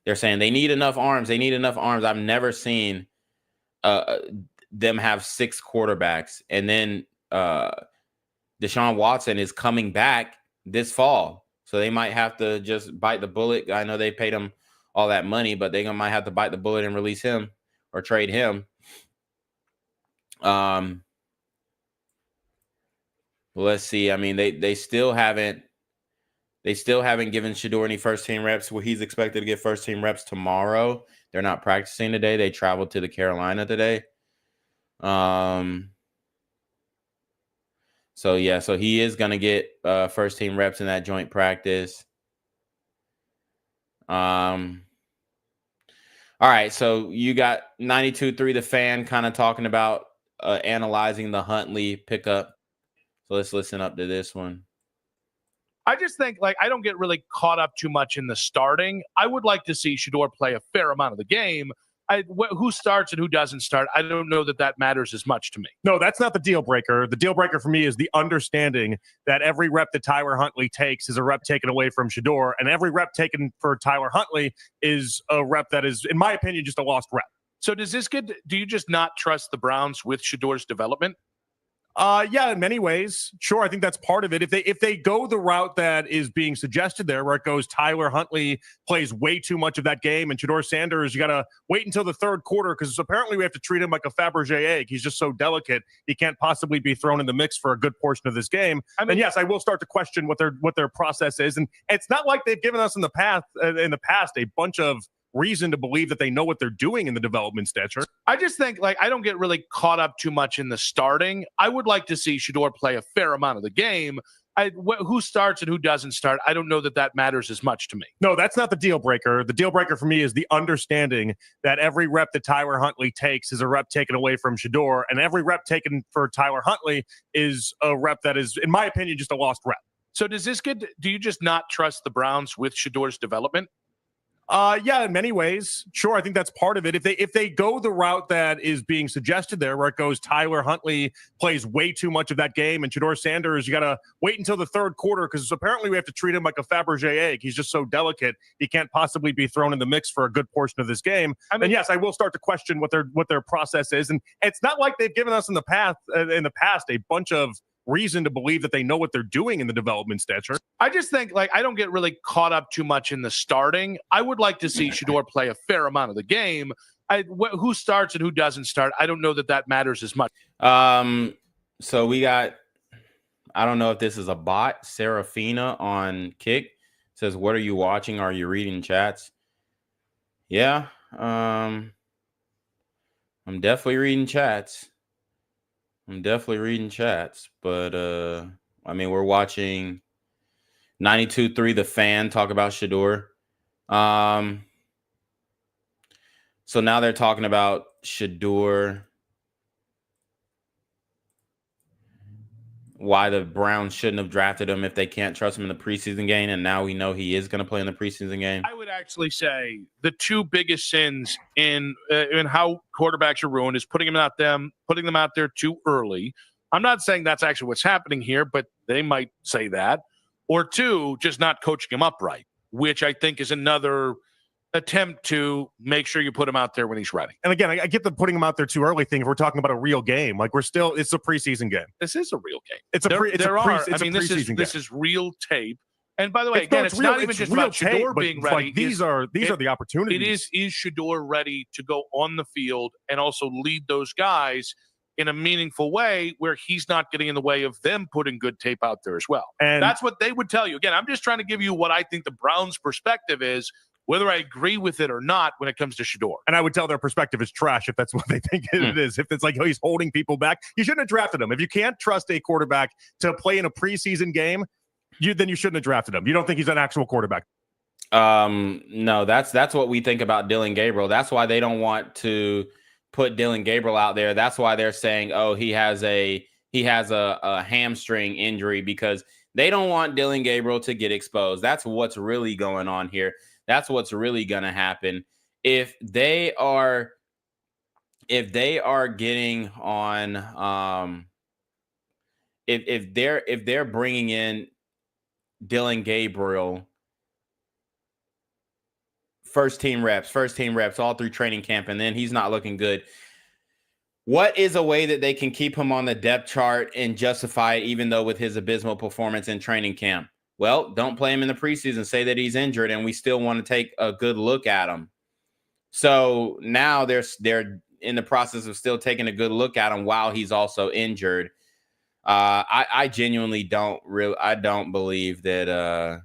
Speaker 2: They're saying they need enough arms. They need enough arms. I've never seen them have 6 quarterbacks. And then Deshaun Watson is coming back this fall. So they might have to just bite the bullet. I know they paid him all that money, but they might have to bite the bullet and release him or trade him. Let's see. I mean, they still haven't given Shedeur any first team reps. Well, he's expected to get first team reps tomorrow. They're not practicing today. They traveled to the Carolina today. So yeah, so he is going to get first team reps in that joint practice. All right, so you got 92.3 The Fan kind of talking about analyzing the Huntley pickup. So let's listen up to this one.
Speaker 15: I just think, like, I don't get really caught up too much in the starting. I would like to see Shedeur play a fair amount of the game. Who starts and who doesn't start, I don't know that matters as much to me.
Speaker 16: No, that's not the deal breaker. The deal breaker for me is the understanding that every rep that Tyler Huntley takes is a rep taken away from Shedeur, and every rep taken for Tyler Huntley is a rep that is, in my opinion, just a lost rep.
Speaker 15: So do you just not trust the Browns with Shedeur's development?
Speaker 16: Yeah, in many ways. Sure, I think that's part of it. If they go the route that is being suggested there, where it goes Tyler Huntley plays way too much of that game, and Shedeur Sanders, you got to wait until the third quarter, because apparently we have to treat him like a Fabergé egg. He's just so delicate. He can't possibly be thrown in the mix for a good portion of this game. And yes, I will start to question what their process is. And it's not like they've given us in the past a bunch of reason to believe that they know what they're doing in the development stature.
Speaker 15: I just think, like, I don't get really caught up too much in the starting. I would like to see Shedeur play a fair amount of the game. Who starts and who doesn't start, I don't know that matters as much to me.
Speaker 16: No, that's not the deal breaker. The deal breaker for me is the understanding that every rep that Tyler Huntley takes is a rep taken away from Shedeur, and every rep taken for Tyler Huntley is a rep that is, in my opinion, just a lost rep.
Speaker 15: So do you just not trust the Browns with Shedeur's development?
Speaker 16: Yeah, in many ways. Sure, I think that's part of it. If they go the route that is being suggested there, where it goes Tyler Huntley plays way too much of that game, and Shedeur Sanders, you got to wait until the third quarter because apparently we have to treat him like a Fabergé egg. He's just so delicate. He can't possibly be thrown in the mix for a good portion of this game. And yes, I will start to question what their process is. And it's not like they've given us in the past a bunch of reason to believe that they know what they're doing in the development stature.
Speaker 15: I just think, I don't get really caught up too much in the starting. I would like to see Shedeur play a fair amount of the game. Who starts and who doesn't start, I don't know that matters as much.
Speaker 2: So we got, I don't know if this is a bot, Serafina on Kick says, what are you watching? Are you reading chats? Yeah. I'm definitely reading chats. But I mean, we're watching 92.3 The Fan talk about Shedeur. So now they're talking about Shedeur, why the Browns shouldn't have drafted him if they can't trust him in the preseason game, and now we know he is going to play in the preseason game.
Speaker 15: I would actually say the two biggest sins in how quarterbacks are ruined is putting them out there too early. I'm not saying that's actually what's happening here, but they might say that. Or two, just not coaching him up right, which I think is another attempt to make sure you put him out there when he's ready.
Speaker 16: And again, I get the putting him out there too early thing. If we're talking about a real game, it's a preseason game.
Speaker 15: This is a real game.
Speaker 16: This
Speaker 15: is real tape. And by the way, it's not even just about Shedeur being ready.
Speaker 16: These are the opportunities.
Speaker 15: Is Shedeur ready to go on the field and also lead those guys in a meaningful way where he's not getting in the way of them putting good tape out there as well? And that's what they would tell you. Again, I'm just trying to give you what I think the Browns' perspective is, whether I agree with it or not when it comes to Shedeur.
Speaker 16: And I would tell their perspective is trash if that's what they think it is. If it's like, he's holding people back, you shouldn't have drafted him. If you can't trust a quarterback to play in a preseason game, then you shouldn't have drafted him. You don't think he's an actual quarterback?
Speaker 2: No, that's what we think about Dillon Gabriel. That's why they don't want to put Dillon Gabriel out there. That's why they're saying, oh, he has a hamstring injury, because they don't want Dillon Gabriel to get exposed. That's what's really going on here. That's what's really going to happen. If they are getting on, if they're bringing in Dillon Gabriel, first team reps all through training camp, and then he's not looking good, what is a way that they can keep him on the depth chart and justify it, even though with his abysmal performance in training camp? Well, don't play him in the preseason, say that he's injured, and we still want to take a good look at him. So now they're in the process of still taking a good look at him while he's also injured. I genuinely don't believe that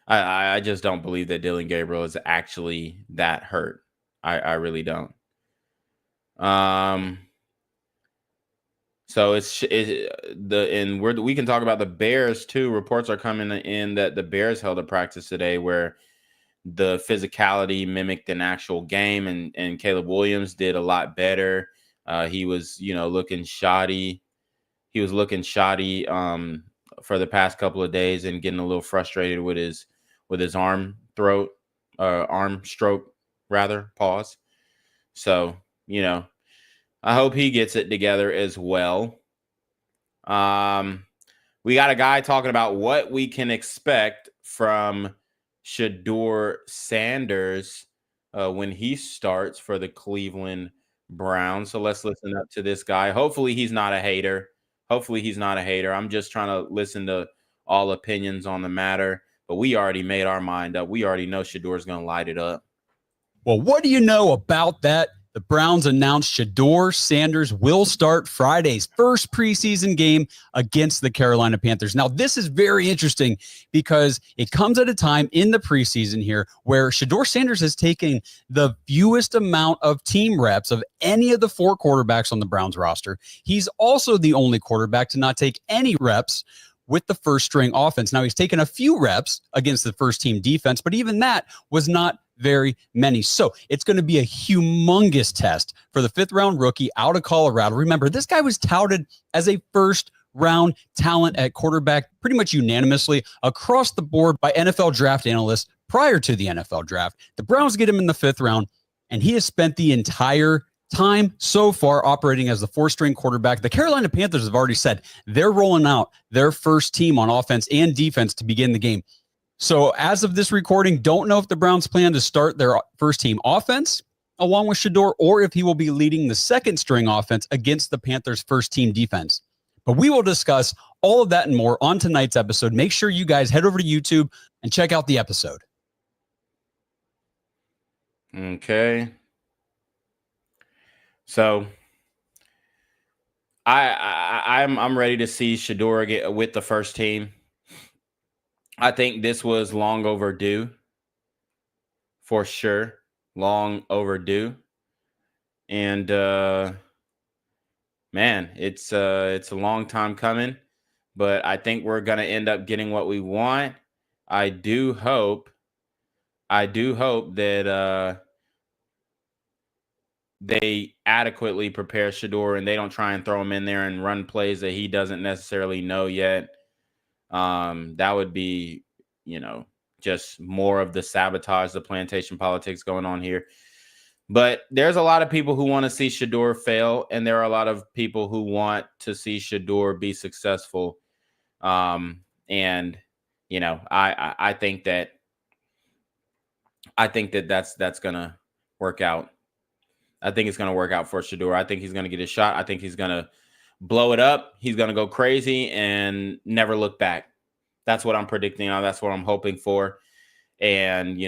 Speaker 2: I just don't believe that Dillon Gabriel is actually that hurt. I really don't. So we can talk about the Bears too. Reports are coming in that the Bears held a practice today where the physicality mimicked an actual game, and Caleb Williams did a lot better. He was, looking shoddy. He was looking shoddy for the past couple of days and getting a little frustrated with his arm stroke rather. Pause. So, I hope he gets it together as well. We got a guy talking about what we can expect from Shedeur Sanders when he starts for the Cleveland Browns. So let's listen up to this guy. Hopefully he's not a hater. I'm just trying to listen to all opinions on the matter, but we already made our mind up. We already know Shedeur's going to light it up.
Speaker 17: Well, what do you know about that The Browns announced Shedeur Sanders will start Friday's first preseason game against the Carolina Panthers. Now, this is very interesting because it comes at a time in the preseason here where Shedeur Sanders has taken the fewest amount of team reps of any of the 4 quarterbacks on the Browns roster. He's also the only quarterback to not take any reps with the first string offense. Now, he's taken a few reps against the first team defense, but even that was not very many. So it's going to be a humongous test for the 5th round rookie out of Colorado. Remember, this guy was touted as a first round talent at quarterback pretty much unanimously across the board by NFL draft analysts prior to the NFL draft. The Browns get him in the 5th round, and he has spent the entire time so far operating as the 4th-string quarterback. The Carolina Panthers have already said they're rolling out their first team on offense and defense to begin the game. So as of this recording, don't know if the Browns plan to start their first team offense along with Shedeur or if he will be leading the 2nd-string offense against the Panthers' first team defense. But we will discuss all of that and more on tonight's episode. Make sure you guys head over to YouTube and check out the episode.
Speaker 2: Okay. So I'm ready to see Shedeur get with the first team. I think this was long overdue, for sure. Long overdue. And man, it's a long time coming, but I think we're gonna end up getting what we want. I do hope that they adequately prepare Shedeur and they don't try and throw him in there and run plays that he doesn't necessarily know yet. That would be, just more of the sabotage, the plantation politics going on here. But there's a lot of people who want to see Shedeur fail, and there are a lot of people who want to see Shedeur be successful. I think that's gonna work out. I think it's gonna work out for Shedeur. I think he's gonna get his shot. I think he's gonna blow it up. He's gonna go crazy and never look back. That's what I'm predicting. That's what I'm hoping for. And,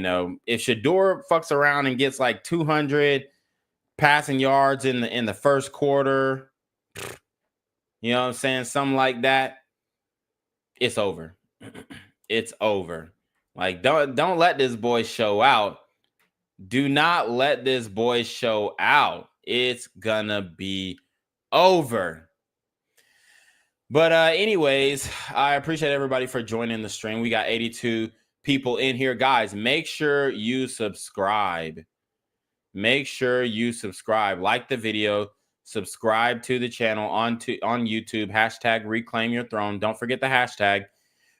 Speaker 2: if Shedeur fucks around and gets like 200 passing yards in the first quarter, you know what I'm saying? Something like that, it's over. It's over. Like, don't let this boy show out. Do not let this boy show out. It's gonna be over. But anyways, I appreciate everybody for joining the stream. We got 82 people in here. Guys, make sure you subscribe. Make sure you subscribe. Like the video. Subscribe to the channel on YouTube. Hashtag Reclaim Your Throne. Don't forget the hashtag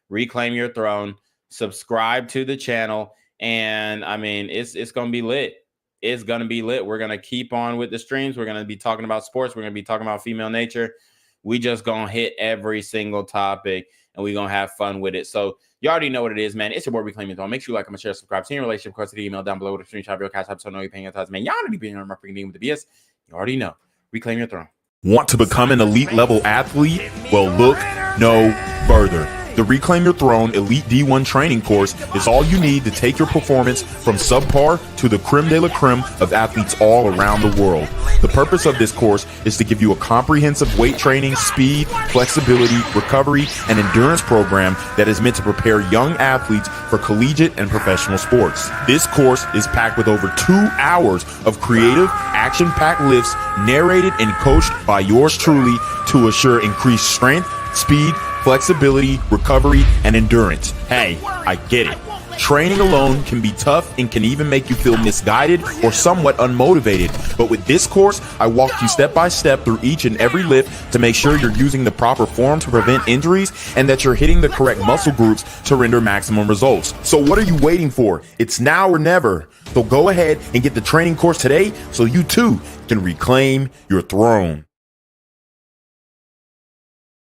Speaker 2: Reclaim Your Throne. Subscribe to the channel. And, it's going to be lit. It's going to be lit. We're going to keep on with the streams. We're going to be talking about sports. We're going to be talking about female nature. We just going to hit every single topic, and we're going to have fun with it. So you already know what it is, man. It's your boy, Reclaim Your Throne. Make sure you like, comment, share, subscribe. See your relationship, of course, to the email down below with a screenshot of your CashApp, so I know you're paying attention. Man, y'all already being on my freaking name with the BS. You already know. Reclaim Your Throne.
Speaker 1: Want to become an elite level athlete? Well, look no further. The Reclaim Your Throne Elite D1 training course is all you need to take your performance from subpar to the creme de la creme of athletes all around the world. The purpose of this course is to give you a comprehensive weight training, speed, flexibility, recovery, and endurance program that is meant to prepare young athletes for collegiate and professional sports. This course is packed with over 2 hours of creative, action-packed lifts narrated and coached by yours truly to assure increased strength, speed, flexibility, recovery, and endurance. Hey, I get it. Training alone can be tough and can even make you feel misguided or somewhat unmotivated. But with this course, I walk you step by step through each and every lift to make sure you're using the proper form to prevent injuries and that you're hitting the correct muscle groups to render maximum results. So what are you waiting for? It's now or never. So go ahead and get the training course today so you too can reclaim your throne.